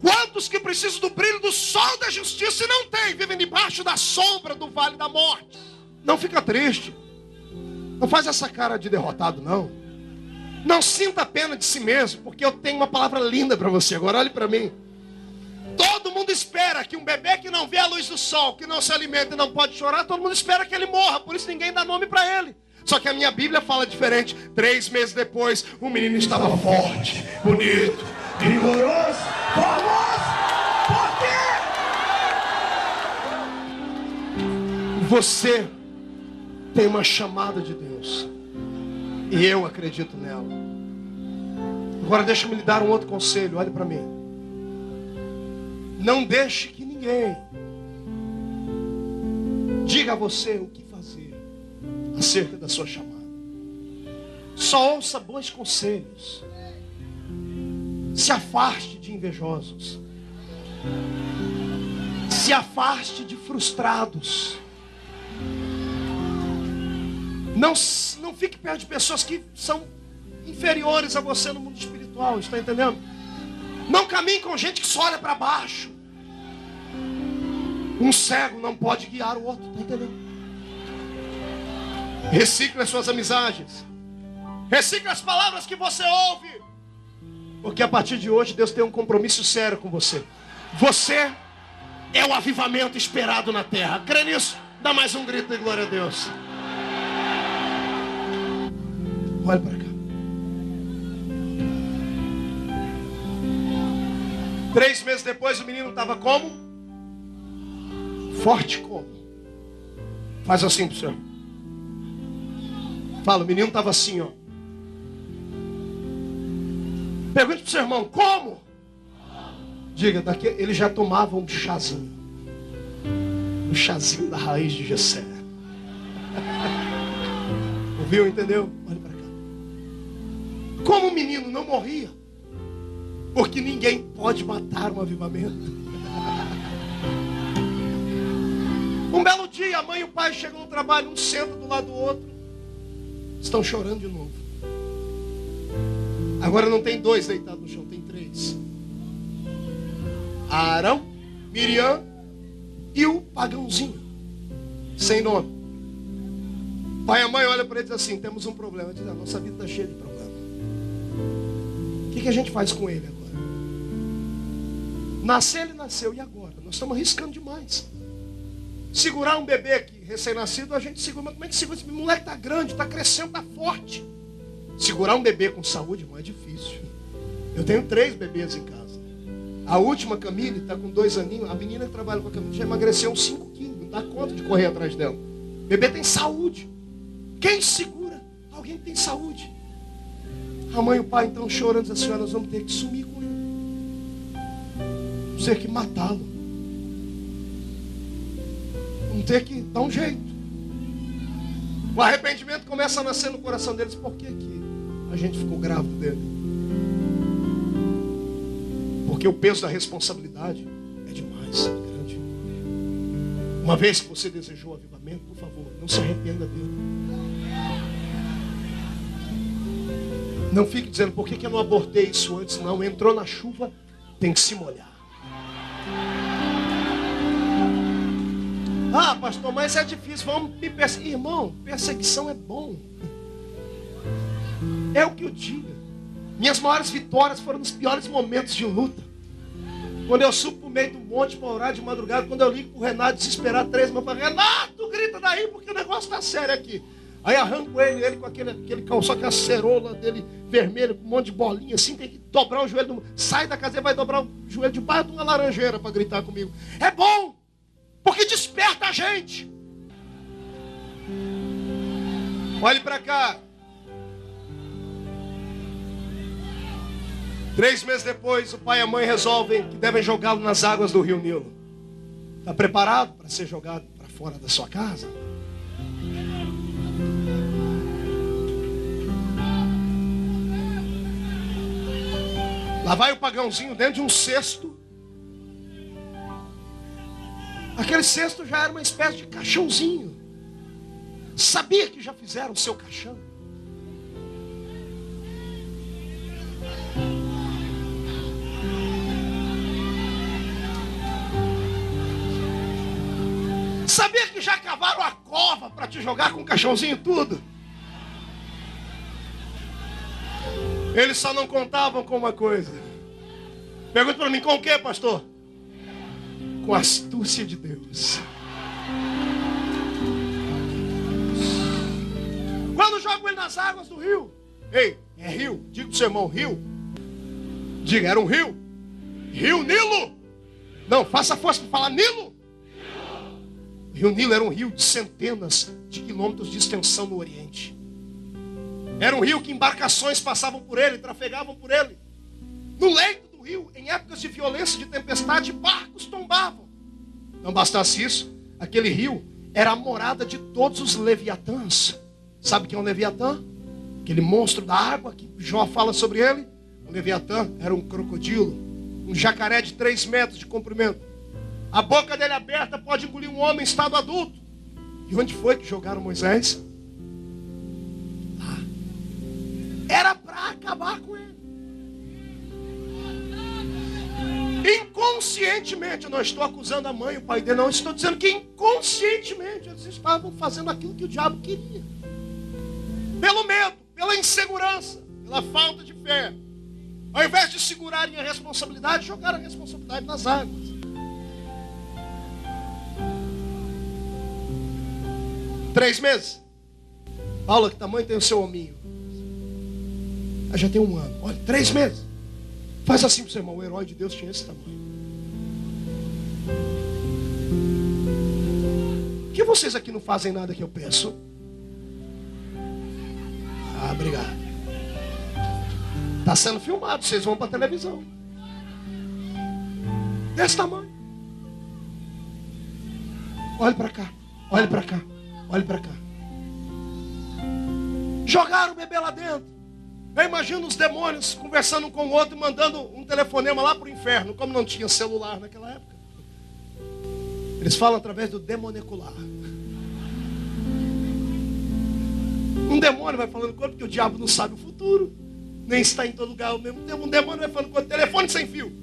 Speaker 1: quantos que precisam do brilho do sol da justiça e não tem, vivem debaixo da sombra do vale da morte. Não fica triste. Não faz essa cara de derrotado, não. Não sinta pena de si mesmo, porque eu tenho uma palavra linda para você. Agora olhe para mim. Todo mundo espera que um bebê que não vê a luz do sol, que não se alimenta e não pode chorar, todo mundo espera que ele morra. Por isso ninguém dá nome para ele. Só que a minha Bíblia fala diferente. 3 meses depois, o menino estava forte, bonito, vigoroso, famoso. Por quê? Você tem uma chamada de Deus, e eu acredito nela. Agora deixa-me lhe dar um outro conselho. Olhe para mim. Não deixe que ninguém diga a você o que fazer acerca da sua chamada. Só ouça bons conselhos. Se afaste de invejosos. Se afaste de frustrados. Não fique perto de pessoas que são inferiores a você no mundo espiritual. Está entendendo? Não caminhe com gente que só olha para baixo. Um cego não pode guiar o outro, está entendendo? Recicle as suas amizades. Recicle as palavras que você ouve. Porque a partir de hoje Deus tem um compromisso sério com você. Você é o avivamento esperado na terra. Crê nisso? Dá mais um grito de glória a Deus. Olha para cá. 3 meses depois o menino estava como? Forte como? Faz assim pro senhor. Fala, o menino estava assim, ó. Pergunte pro seu irmão, como? Diga, daqui ele já tomava um chazinho. Um chazinho da raiz de Jessé. Ouviu, entendeu? Olha para cá. Como o menino não morria? Porque ninguém pode matar um avivamento. Um belo dia, a mãe e o pai chegam no trabalho, um senta do lado do outro. Estão chorando de novo. Agora não tem 2 deitados no chão, tem 3. Arão, Miriam e o pagãozinho, sem nome. Pai e a mãe olham para ele e dizem assim, temos um problema. Diz, a nossa vida está cheia de problema. O que a gente faz com ele agora? Nasceu, ele nasceu, e agora? Nós estamos arriscando demais. Segurar um bebê aqui, recém-nascido, a gente segura. Mas como é que segura? Esse moleque está grande, está crescendo, está forte. Segurar um bebê com saúde, irmão, é difícil. Eu tenho 3 bebês em casa. A última, Camille, está com 2 aninhos. A menina que trabalha com a Camille já emagreceu uns 5 quilos. Não dá conta de correr atrás dela. O bebê tem saúde. Quem segura? Alguém que tem saúde. A mãe e o pai então chorando, diz assim, nós vamos ter que sumir com ele. Vamos ter que matá-lo. Vamos ter que dar um jeito. O arrependimento começa a nascer no coração deles. Por que a gente ficou grávido dele? Porque o peso da responsabilidade é demais, é grande. Uma vez que você desejou avivamento, por favor, não se arrependa dele. Não fique dizendo, por que eu não abortei isso antes? Não, entrou na chuva, tem que se molhar. Ah, pastor, mas é difícil, vamos me perseguir. Irmão, perseguição é bom. É o que eu digo. Minhas maiores vitórias foram nos piores momentos de luta. Quando eu subo pro meio do monte para orar de madrugada, quando eu ligo pro Renato desesperado 3 meses, eu falo, Renato, grita daí porque o negócio tá sério aqui. Aí arranco ele com aquele calção, aquela cerola dele vermelha, com um monte de bolinha assim, tem que dobrar o joelho. Sai da casinha, vai dobrar o joelho debaixo de uma laranjeira para gritar comigo. É bom, porque desperta a gente. Olhe para cá. 3 meses depois, o pai e a mãe resolvem que devem jogá-lo nas águas do rio Nilo. Está preparado para ser jogado para fora da sua casa? Lá vai o pagãozinho dentro de um cesto. Aquele cesto já era uma espécie de caixãozinho. Sabia que já fizeram o seu caixão? Sabia que já cavaram a cova para te jogar com o caixãozinho e tudo? Eles só não contavam com uma coisa. Pergunta para mim, com o que, pastor? Com a astúcia de Deus. Quando jogam ele nas águas do rio. Ei, é rio? Diga pro seu irmão, rio. Diga, era um rio. Rio Nilo. Não, faça força para falar Nilo. O rio Nilo era um rio de centenas de quilômetros de extensão no Oriente. Era um rio que embarcações passavam por ele, trafegavam por ele. No leito do rio, em épocas de violência, de tempestade, barcos tombavam. Não bastasse isso, aquele rio era a morada de todos os leviatãs. Sabe o que é um leviatã? Aquele monstro da água que Jó fala sobre ele. O leviatã era um crocodilo, um jacaré de 3 metros de comprimento. A boca dele aberta pode engolir um homem em estado adulto. E onde foi que jogaram Moisés? Lá. Era para acabar com ele. Inconsciente. conscientemente, eu não estou acusando a mãe e o pai dele, não, estou dizendo que inconscientemente eles estavam fazendo aquilo que o diabo queria. Pelo medo, pela insegurança, pela falta de fé. Ao invés de segurarem a responsabilidade, jogaram a responsabilidade nas águas. Três meses. Paula, que tamanho tem o seu hominho? Já tem 1 ano. Olha, 3 meses. Faz assim para o seu irmão. O herói de Deus tinha esse tamanho. Por que vocês aqui não fazem nada que eu peço? Ah, obrigado. Está sendo filmado. Vocês vão para a televisão. Desse tamanho. Olhe para cá. Olhe para cá. Olhe para cá. Jogaram o bebê lá dentro. Eu imagino os demônios conversando um com o outro e mandando um telefonema lá para o inferno. Como não tinha celular naquela época, eles falam através do demonecular. Um demônio vai falando com outro, porque o diabo não sabe o futuro, nem está em todo lugar ao mesmo tempo. Um demônio vai falando com outro, telefone sem fio.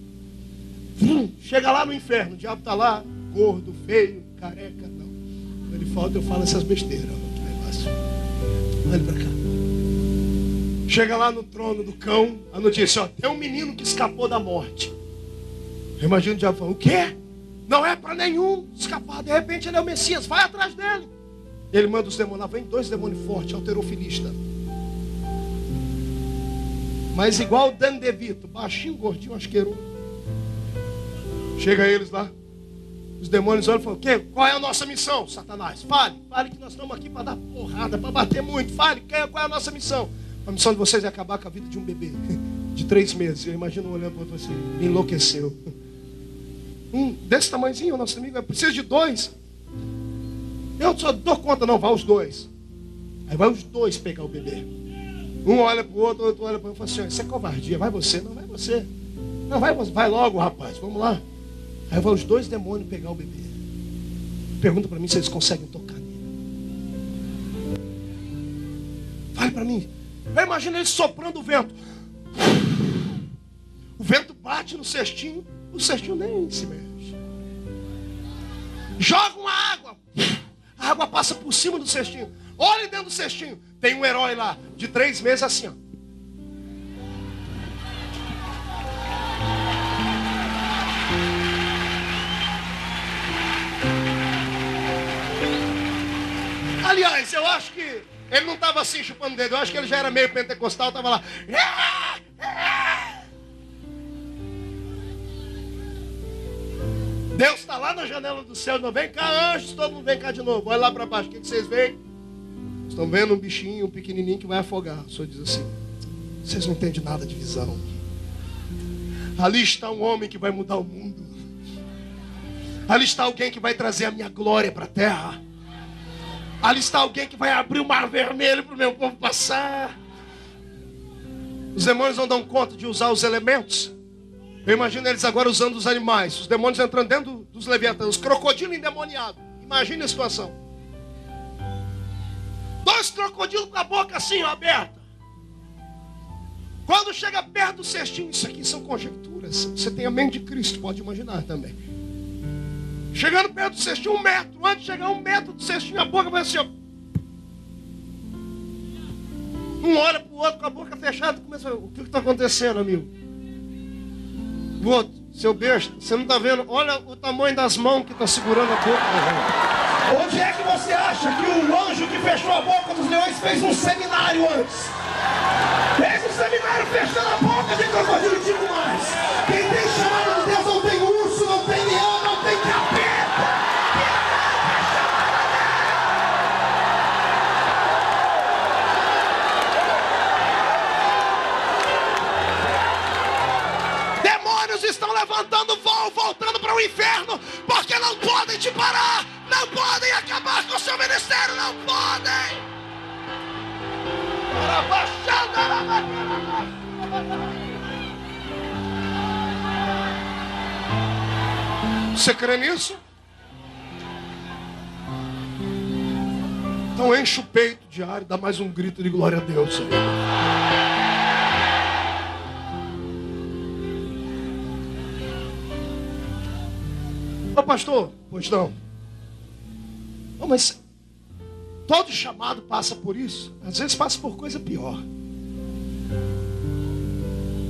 Speaker 1: Chega lá no inferno, o diabo está lá, gordo, feio, careca. Não. Ele falta, eu falo essas besteiras. Que negócio. Olha para cá. Chega lá no trono do cão, a notícia, ó, tem um menino que escapou da morte. Eu imagino o diabo falando, o quê? Não é para nenhum escapar, de repente ele é o Messias, vai atrás dele. Ele manda os demônios, lá vem 2 demônios fortes, halterofilista. Mas igual o Dan DeVito, baixinho, gordinho, asqueroso. Chega eles lá, os demônios olham e falam, o quê? Qual é a nossa missão, Satanás? Fale que nós estamos aqui para dar porrada, para bater muito. Fale, qual é a nossa missão? A missão de vocês é acabar com a vida de um bebê de 3 meses. Eu imagino olhando para você, me enlouqueceu. Desse tamanhozinho, o nosso amigo, precisa de 2. Eu só dou conta, não, vai os 2. Aí vai os 2 pegar o bebê. Um olha para o outro olha para o outro e fala assim, isso é covardia, vai você, não vai você. Não, vai logo, rapaz, vamos lá. Aí vai os 2 demônios pegar o bebê. Pergunta para mim se eles conseguem tocar nele. Fale para mim. Eu imagino eles soprando o vento. O vento bate no cestinho. O cestinho nem se mexe. Jogam a água. A água passa por cima do cestinho. Olhe dentro do cestinho. Tem um herói lá de 3 meses assim, ó. Aliás, eu acho que ele não estava assim chupando o dedo. Eu acho que ele já era meio pentecostal, estava lá. Deus está lá na janela do céu. Não vem cá, anjos, todo mundo vem cá de novo. Olha lá para baixo, o que vocês veem? Estão vendo um bichinho, um pequenininho que vai afogar. O Senhor diz assim, vocês não entendem nada de visão. Ali está um homem que vai mudar o mundo. Ali está alguém que vai trazer a minha glória para a terra. Ali está alguém que vai abrir o mar vermelho para o meu povo passar. Os demônios não dão conta de usar os elementos. Eu imagino eles agora usando os animais. Os demônios entrando dentro dos leviatãs. Os crocodilos endemoniados. Imagine a situação. 2 crocodilos com a boca assim, ó, aberta. Quando chega perto do cestinho, isso aqui são conjecturas. Você tem a mente de Cristo, pode imaginar também. Chegando perto do cestinho, 1 metro. Antes de chegar a 1 metro do cestinho, a boca vai assim, ó. Um olha para o outro com a boca fechada e começa a falar, o que está acontecendo, amigo? O outro, seu besta, você não está vendo? Olha o tamanho das mãos que está segurando a boca. Onde é que você acha que o anjo que fechou a boca dos leões fez um seminário antes? Fez um seminário fechando a boca de crocodilo e digo mais. Quem tem chamado de Deus não tem urso, não tem leão, não tem capeta. Estão levantando voo, voltando para o inferno, porque não podem te parar, não podem acabar com o seu ministério, não podem. Você crê nisso? Então enche o peito diário, dá mais um grito de glória a Deus. Ô pastor, pois não. Oh, mas todo chamado passa por isso. Às vezes passa por coisa pior.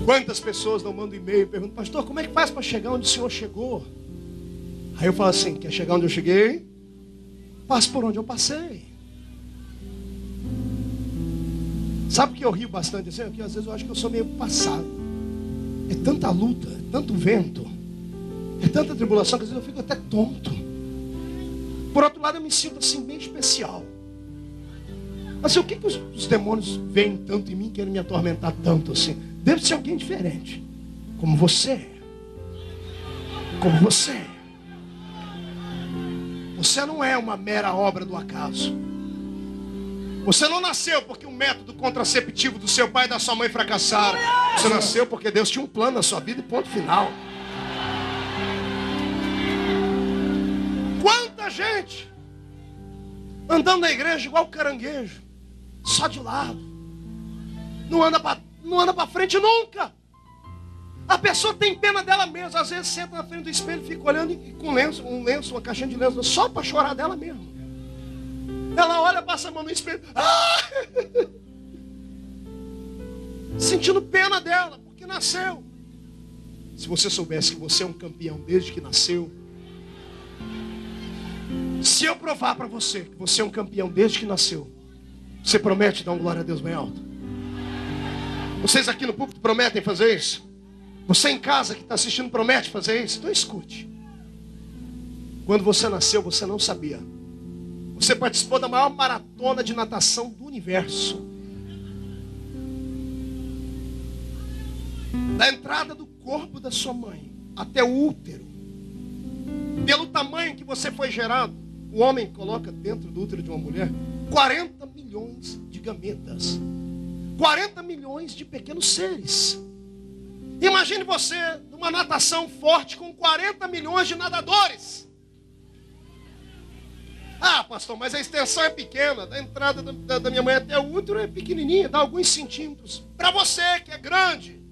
Speaker 1: Quantas pessoas não mandam e-mail e perguntam: pastor, como é que faz para chegar onde o senhor chegou? Aí eu falo assim: quer chegar onde eu cheguei? Passe por onde eu passei. Sabe que eu rio bastante assim? Que às vezes eu acho que eu sou meio passado. É tanta luta, é tanto vento, é tanta tribulação que às vezes eu fico até tonto. Por outro lado, eu me sinto assim bem especial. Mas o que os demônios veem tanto em mim, querem me atormentar tanto assim? Deve ser alguém diferente. Como você. Como você. Você não é uma mera obra do acaso. Você não nasceu porque o método contraceptivo do seu pai e da sua mãe fracassaram. Você nasceu porque Deus tinha um plano na sua vida e ponto final. Quanta gente andando na igreja igual caranguejo, só de lado, não anda para frente nunca. A pessoa tem pena dela mesma. Às vezes senta na frente do espelho e fica olhando com um lenço, uma caixinha de lenço, só para chorar dela mesma. Ela olha, passa a mão no espelho, sentindo pena dela, porque nasceu. Se você soubesse que você é um campeão desde que nasceu. Se eu provar para você que você é um campeão desde que nasceu, você promete dar um glória a Deus bem alto? Vocês aqui no púlpito prometem fazer isso? Você em casa que está assistindo promete fazer isso? Então escute. Quando você nasceu, você não sabia. Você participou da maior maratona de natação do universo. Da entrada do corpo da sua mãe até o útero. Pelo tamanho que você foi gerado, o homem coloca dentro do útero de uma mulher 40 milhões de gametas. 40 milhões de pequenos seres. Imagine você numa natação forte com 40 milhões de nadadores. Ah, pastor, mas a extensão é pequena. Da entrada da minha mãe até o útero é pequenininha, dá alguns centímetros. Para você que é grande.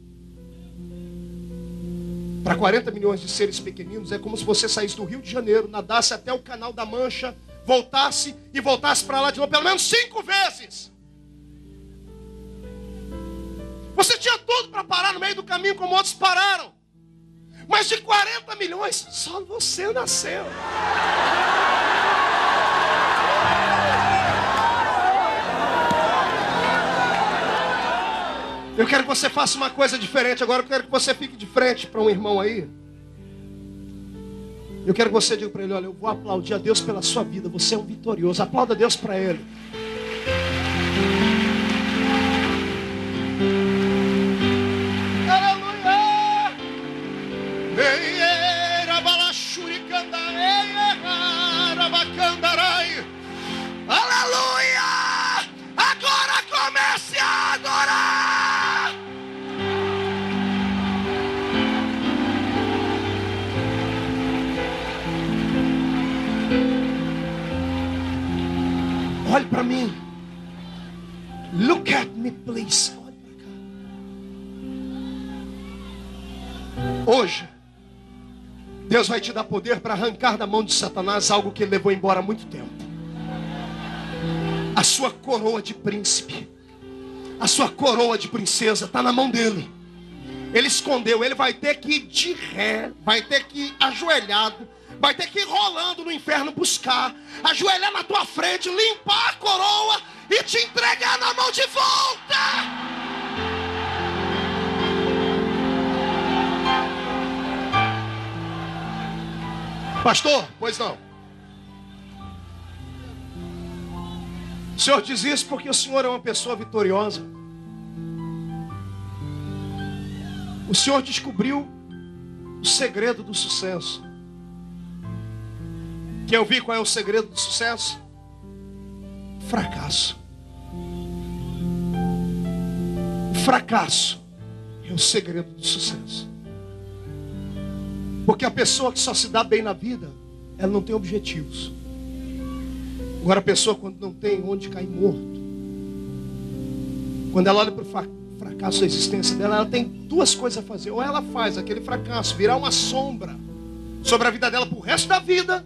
Speaker 1: Para 40 milhões de seres pequeninos é como se você saísse do Rio de Janeiro, nadasse até o Canal da Mancha, voltasse para lá de novo pelo menos 5 vezes. Você tinha tudo para parar no meio do caminho como outros pararam. Mas de 40 milhões, só você nasceu. Eu quero que você faça uma coisa diferente. Agora eu quero que você fique de frente para um irmão aí. Eu quero que você diga para ele: olha, eu vou aplaudir a Deus pela sua vida. Você é um vitorioso. Aplauda a Deus para ele. Aleluia! Agora comece a adorar! Olhe para mim. Look at me, please. Olhe para cá. Hoje, Deus vai te dar poder para arrancar da mão de Satanás algo que ele levou embora há muito tempo. A sua coroa de príncipe, a sua coroa de princesa está na mão dele. Ele escondeu. Ele vai ter que ir de ré, vai ter que ir ajoelhado, vai ter que ir rolando no inferno buscar, ajoelhar na tua frente, limpar a coroa e te entregar na mão de volta. Pastor, pois não. O Senhor diz isso porque o Senhor é uma pessoa vitoriosa. O Senhor descobriu o segredo do sucesso. Quer ouvir qual é o segredo do sucesso? Fracasso. O fracasso é o segredo do sucesso. Porque a pessoa que só se dá bem na vida, ela não tem objetivos. Agora a pessoa quando não tem onde cair morto, quando ela olha para o fracasso da existência dela, ela tem duas coisas a fazer. Ou ela faz aquele fracasso virar uma sombra sobre a vida dela pro resto da vida,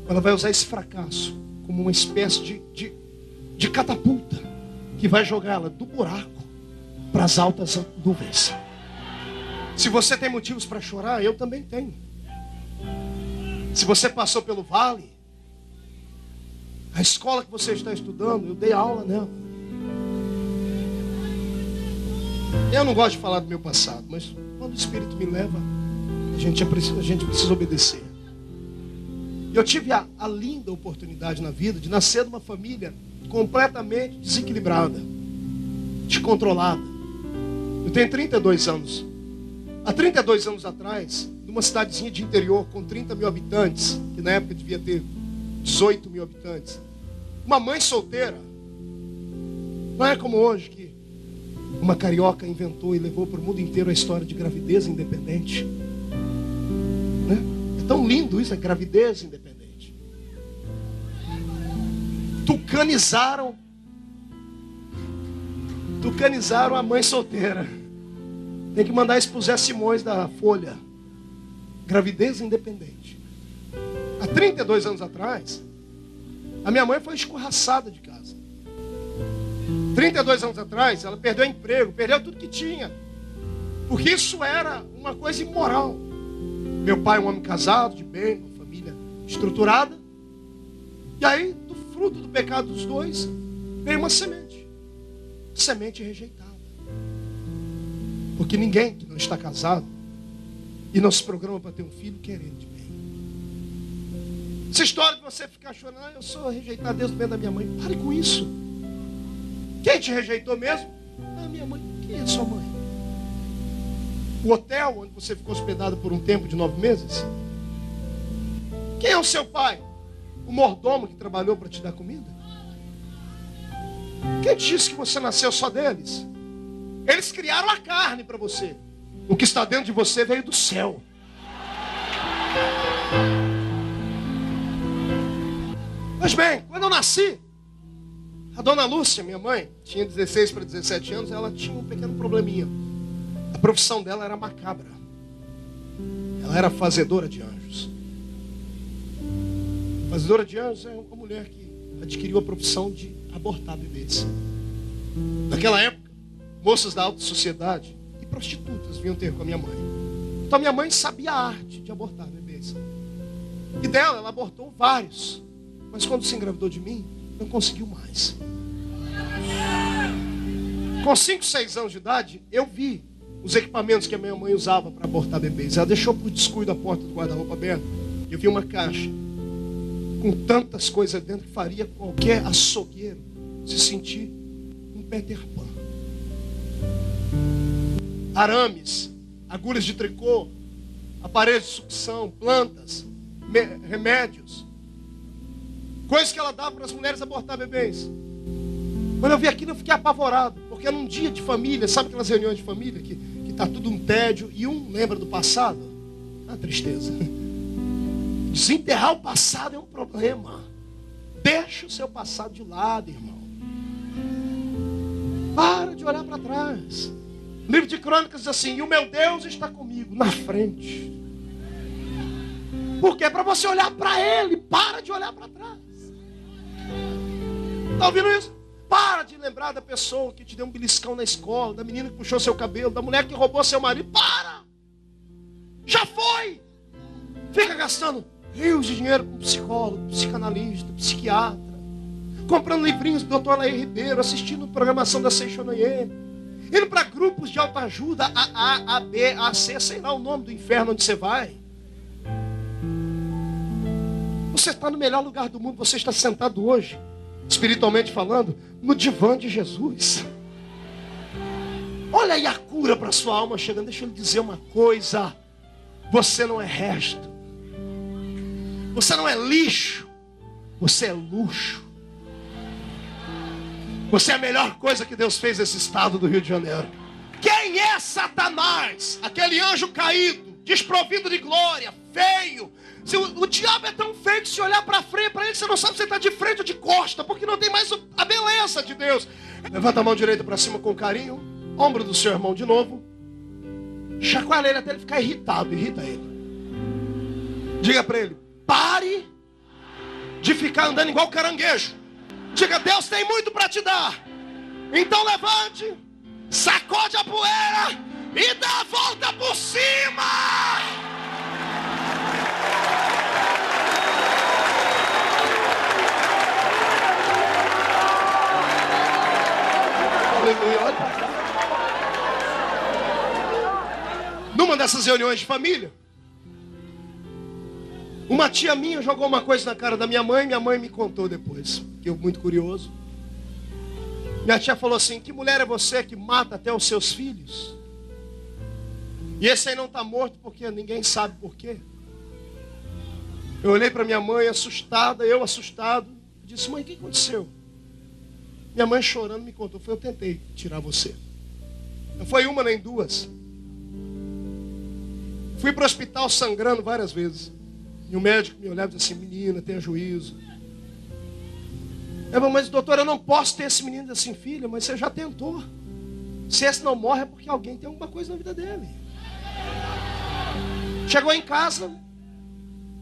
Speaker 1: ela vai usar esse fracasso como uma espécie de catapulta que vai jogá-la do buraco para as altas nuvens. Se você tem motivos para chorar, eu também tenho. Se você passou pelo vale, a escola que você está estudando, eu dei aula nela. Eu não gosto de falar do meu passado, mas quando o Espírito me leva, a gente precisa obedecer. Eu tive a linda oportunidade na vida de nascer numa família completamente desequilibrada, descontrolada. Eu tenho 32 anos. Há 32 anos atrás, numa cidadezinha de interior com 30 mil habitantes, que na época devia ter 18 mil habitantes, uma mãe solteira, não é como hoje que uma carioca inventou e levou para o mundo inteiro a história de gravidez independente, né? É tão lindo isso, a gravidez independente. Tucanizaram a mãe solteira. Tem que mandar isso para o Zé Simões da Folha. Gravidez independente. Há 32 anos atrás, a minha mãe foi escorraçada de casa. 32 anos atrás, ela perdeu emprego, perdeu tudo que tinha. Porque isso era uma coisa imoral. Meu pai é um homem casado, de bem, uma família estruturada. E aí, do fruto do pecado dos dois, veio uma semente. Semente rejeitada. Porque ninguém que não está casado e não se programa para ter um filho quer ele de bem. Essa história de você ficar chorando, eu sou rejeitado desde o bem da minha mãe. Pare com isso. Quem te rejeitou mesmo? A minha mãe. Quem é sua mãe? O hotel onde você ficou hospedado por um tempo de 9 meses? Quem é o seu pai? O mordomo que trabalhou para te dar comida? Quem te disse que você nasceu só deles? Eles criaram a carne para você. O que está dentro de você veio do céu. Mas bem, quando eu nasci, a dona Lúcia, minha mãe, tinha 16 para 17 anos, ela tinha um pequeno probleminha. A profissão dela era macabra. Ela era fazedora de anjos. Fazedora de anjos é uma mulher que adquiriu a profissão de abortar bebês. Naquela época, moças da alta sociedade e prostitutas vinham ter com a minha mãe. Então minha mãe sabia a arte de abortar bebês. E dela, ela abortou vários. Mas quando se engravidou de mim, não conseguiu mais. Com 5, 6 anos de idade, eu vi os equipamentos que a minha mãe usava para abortar bebês. Ela deixou por descuido a porta do guarda-roupa aberta. Eu vi uma caixa com tantas coisas dentro que faria qualquer açougueiro se sentir um Peter Pan. Arames, agulhas de tricô, aparelhos de sucção, plantas, remédios. Coisas que ela dava para as mulheres abortar bebês. Quando eu vi aquilo, eu fiquei apavorado. Porque era um dia de família, sabe aquelas reuniões de família que está tudo um tédio e um lembra do passado? Ah, tristeza. Desenterrar o passado é um problema. Deixa o seu passado de lado, irmão. Para de olhar para trás. O livro de Crônicas diz assim: e o meu Deus está comigo, na frente. Porque é para você olhar para Ele. Para de olhar para trás. Está ouvindo isso? Para de lembrar da pessoa que te deu um beliscão na escola, da menina que puxou seu cabelo, da mulher que roubou seu marido. Para! Já foi! Fica gastando rios de dinheiro com psicólogo, psicanalista, psiquiatra, comprando livrinhos do Dr. Laí Ribeiro, assistindo programação da Seixonoye, indo para grupos de autoajuda, A, B, A, C, sei lá o nome do inferno onde você vai. Você está no melhor lugar do mundo, você está sentado hoje, espiritualmente falando, no divã de Jesus. Olha aí a cura para a sua alma chegando. Deixa eu lhe dizer uma coisa: você não é resto, você não é lixo, você é luxo. Você é a melhor coisa que Deus fez nesse estado do Rio de Janeiro. Quem é Satanás? Aquele anjo caído, desprovido de glória, feio. O diabo é tão feio que se olhar para frente, para ele, você não sabe se ele está de frente ou de costa, porque não tem mais a beleza de Deus. Levanta a mão direita para cima com carinho, ombro do seu irmão de novo, chacoalha ele até ele ficar irritado, irrita ele. Diga para ele: pare de ficar andando igual caranguejo. Diga: Deus tem muito para te dar. Então levante, sacode a poeira e dá a volta por cima. Aleluia. Olha pra cá. Numa dessas reuniões de família, uma tia minha jogou uma coisa na cara da minha mãe me contou depois. Eu muito curioso. Minha tia falou assim: que mulher é você que mata até os seus filhos? E esse aí não está morto porque ninguém sabe por quê. Eu olhei para minha mãe assustada, eu assustado. Disse: mãe, o que aconteceu? Minha mãe chorando me contou: eu tentei tirar você. Não foi uma nem duas. Fui para o hospital sangrando várias vezes. E o médico me olhava e disse assim: menina, tenha juízo. Eu falei: mas doutor, eu não posso ter esse menino. Assim: filha, mas você já tentou. Se esse não morre é porque alguém tem alguma coisa na vida dele. Chegou em casa,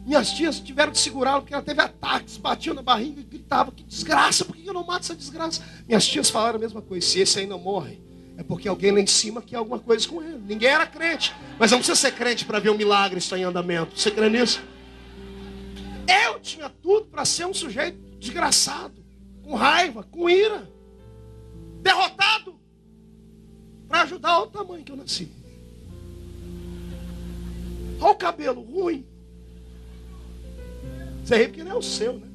Speaker 1: minhas tias tiveram que segurá-lo porque ela teve ataques, batiam na barriga e gritavam: que desgraça, por que eu não mato essa desgraça? Minhas tias falaram a mesma coisa: se esse aí não morre é porque alguém lá em cima quer alguma coisa com ele. Ninguém era crente, mas não precisa ser crente para ver um milagre estar em andamento. Você crê nisso? Eu tinha tudo para ser um sujeito desgraçado, com raiva, com ira, derrotado, para ajudar o tamanho que eu nasci. Olha o cabelo ruim. Você ri porque não é o seu, né?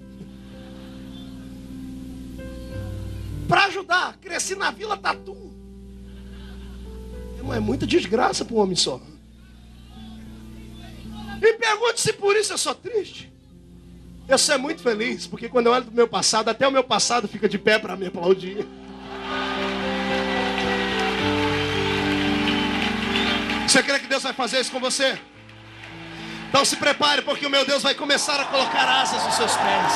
Speaker 1: Para ajudar, cresci na Vila Tatu. É muita desgraça para um homem só. E pergunte se por isso eu sou triste. Eu sou muito feliz, porque quando eu olho do meu passado, até o meu passado fica de pé para me aplaudir. Você crê que Deus vai fazer isso com você? Então se prepare, porque o meu Deus vai começar a colocar asas nos seus pés.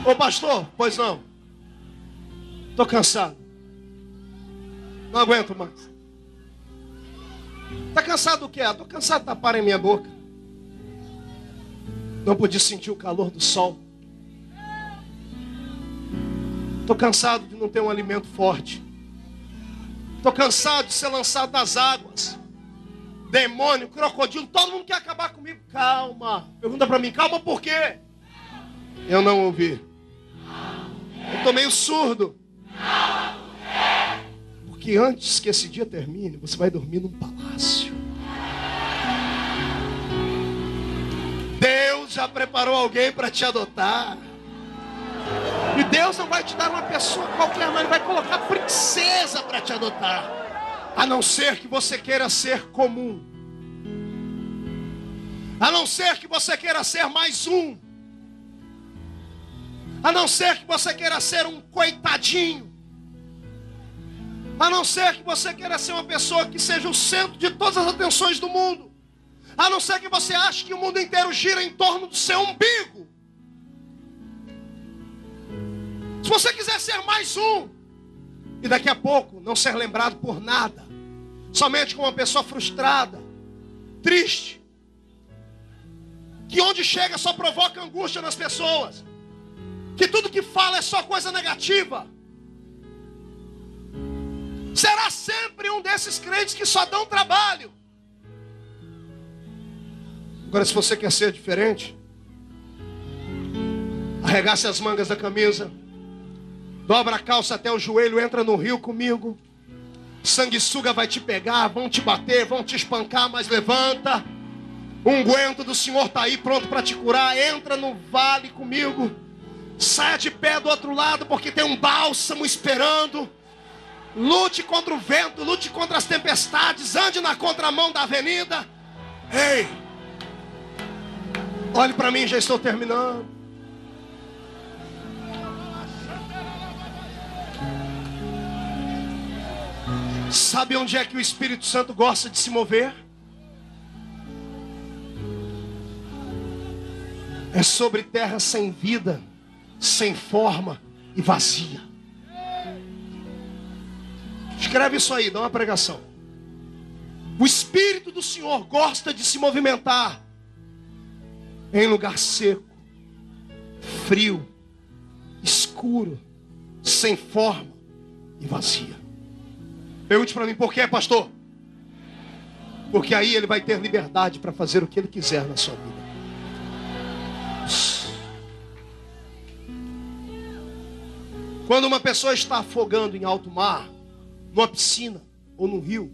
Speaker 1: Ô pastor, pois não. Estou cansado. Não aguento mais. Está cansado do quê? Estou cansado de tapar em minha boca. Não pude sentir o calor do sol. Estou cansado de não ter um alimento forte. Estou cansado de ser lançado nas águas. Demônio, crocodilo, todo mundo quer acabar comigo. Calma. Pergunta para mim: calma por quê? Eu não ouvi. Eu estou meio surdo. Porque antes que esse dia termine, você vai dormir num palácio. Deus já preparou alguém para te adotar. E Deus não vai te dar uma pessoa qualquer, mas Ele vai colocar princesa para te adotar. A não ser que você queira ser comum. A não ser que você queira ser mais um. A não ser que você queira ser um coitadinho. A não ser que você queira ser uma pessoa que seja o centro de todas as atenções do mundo. A não ser que você ache que o mundo inteiro gira em torno do seu umbigo. Se você quiser ser mais um, e daqui a pouco não ser lembrado por nada, somente como uma pessoa frustrada, triste, que onde chega só provoca angústia nas pessoas, que tudo que fala é só coisa negativa, será sempre um desses crentes que só dão trabalho. Agora, se você quer ser diferente, arregace as mangas da camisa, dobra a calça até o joelho, entra no rio comigo. Sanguessuga vai te pegar, vão te bater, vão te espancar, mas levanta. O unguento do Senhor está aí pronto para te curar. Entra no vale comigo. Saia de pé do outro lado, porque tem um bálsamo esperando. Lute contra o vento, lute contra as tempestades, ande na contramão da avenida. Ei, olhe para mim, já estou terminando. Sabe onde é que o Espírito Santo gosta de se mover? É sobre terra sem vida, sem forma e vazia. Escreve isso aí, dá uma pregação. O Espírito do Senhor gosta de se movimentar em lugar seco, frio, escuro, sem forma e vazia. Pergunte para mim, por quê, pastor? Porque aí ele vai ter liberdade para fazer o que ele quiser na sua vida. Quando uma pessoa está afogando em alto mar, numa piscina ou num rio,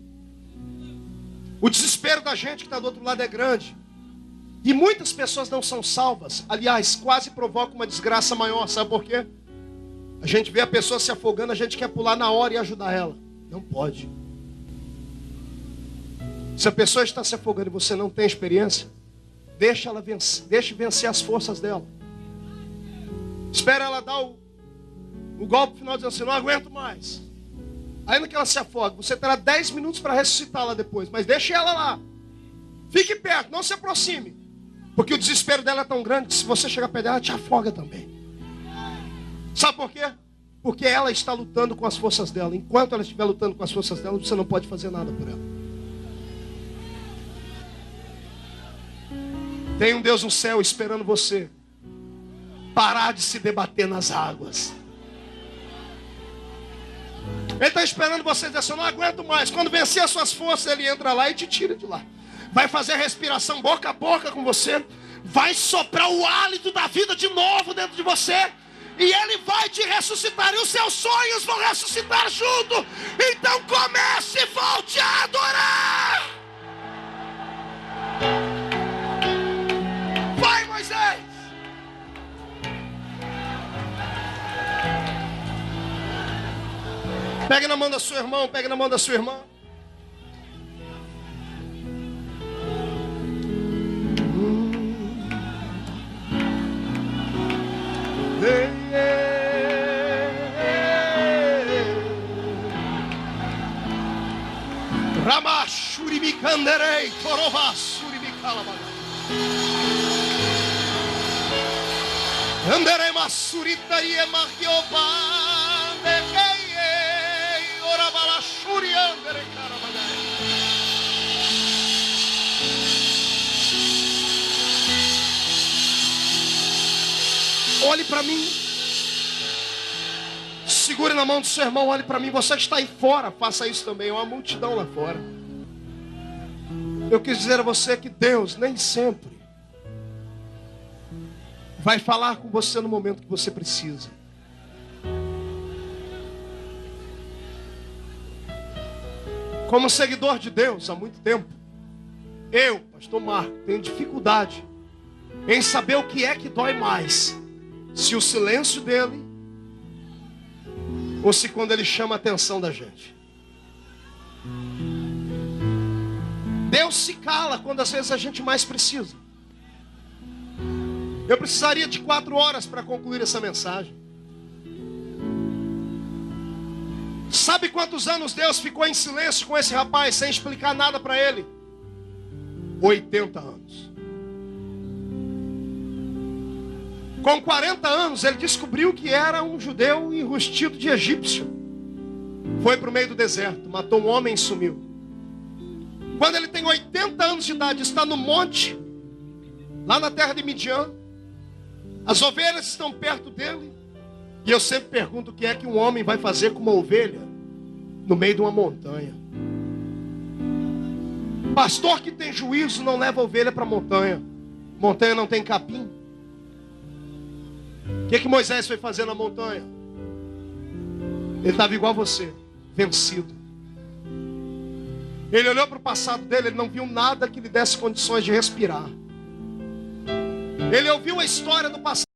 Speaker 1: o desespero da gente que está do outro lado é grande. E muitas pessoas não são salvas. Aliás, quase provoca uma desgraça maior. Sabe por quê? A gente vê a pessoa se afogando, a gente quer pular na hora e ajudar ela. Não pode. Se a pessoa está se afogando e você não tem experiência, deixa vencer as forças dela. Espera ela dar o golpe final, dizendo assim, não aguento mais. Ainda que ela se afogue, você terá 10 minutos para ressuscitá-la depois. Mas deixe ela lá. Fique perto, não se aproxime. Porque o desespero dela é tão grande que se você chegar perto dela, ela te afoga também. Sabe por quê? Porque ela está lutando com as forças dela. Enquanto ela estiver lutando com as forças dela, você não pode fazer nada por ela. Tem um Deus no céu esperando você parar de se debater nas águas. Ele está esperando você dizer assim, eu não aguento mais. Quando vencer as suas forças, ele entra lá e te tira de lá. Vai fazer respiração boca a boca com você. Vai soprar o hálito da vida de novo dentro de você. E ele vai te ressuscitar. E os seus sonhos vão ressuscitar junto. Então comece e volte a adorar. Vai, Moisés. Pegue na mão da sua irmã, pegue na mão da sua irmã. Ramashurimikanderei, Torovasuribikalabana. Anderei masurita e emakiobande. Olhe para mim. Segure na mão do seu irmão, olhe para mim. Você que está aí fora, faça isso também. É uma multidão lá fora. Eu quis dizer a você que Deus nem sempre vai falar com você no momento que você precisa. Como seguidor de Deus há muito tempo, eu, pastor Marco, tenho dificuldade em saber o que é que dói mais. Se o silêncio dele, ou se quando ele chama a atenção da gente. Deus se cala quando às vezes a gente mais precisa. Eu precisaria de 4 horas para concluir essa mensagem. Sabe quantos anos Deus ficou em silêncio com esse rapaz, sem explicar nada para ele? 80 anos. Com 40 anos, ele descobriu que era um judeu enrustido de egípcio. Foi para o meio do deserto, matou um homem e sumiu. Quando ele tem 80 anos de idade, está no monte, lá na terra de Midian. As ovelhas estão perto dele. E eu sempre pergunto o que é que um homem vai fazer com uma ovelha no meio de uma montanha. Pastor que tem juízo não leva a ovelha para a montanha. Montanha não tem capim. O que Moisés foi fazer na montanha? Ele estava igual a você, vencido. Ele olhou para o passado dele, ele não viu nada que lhe desse condições de respirar. Ele ouviu a história do passado.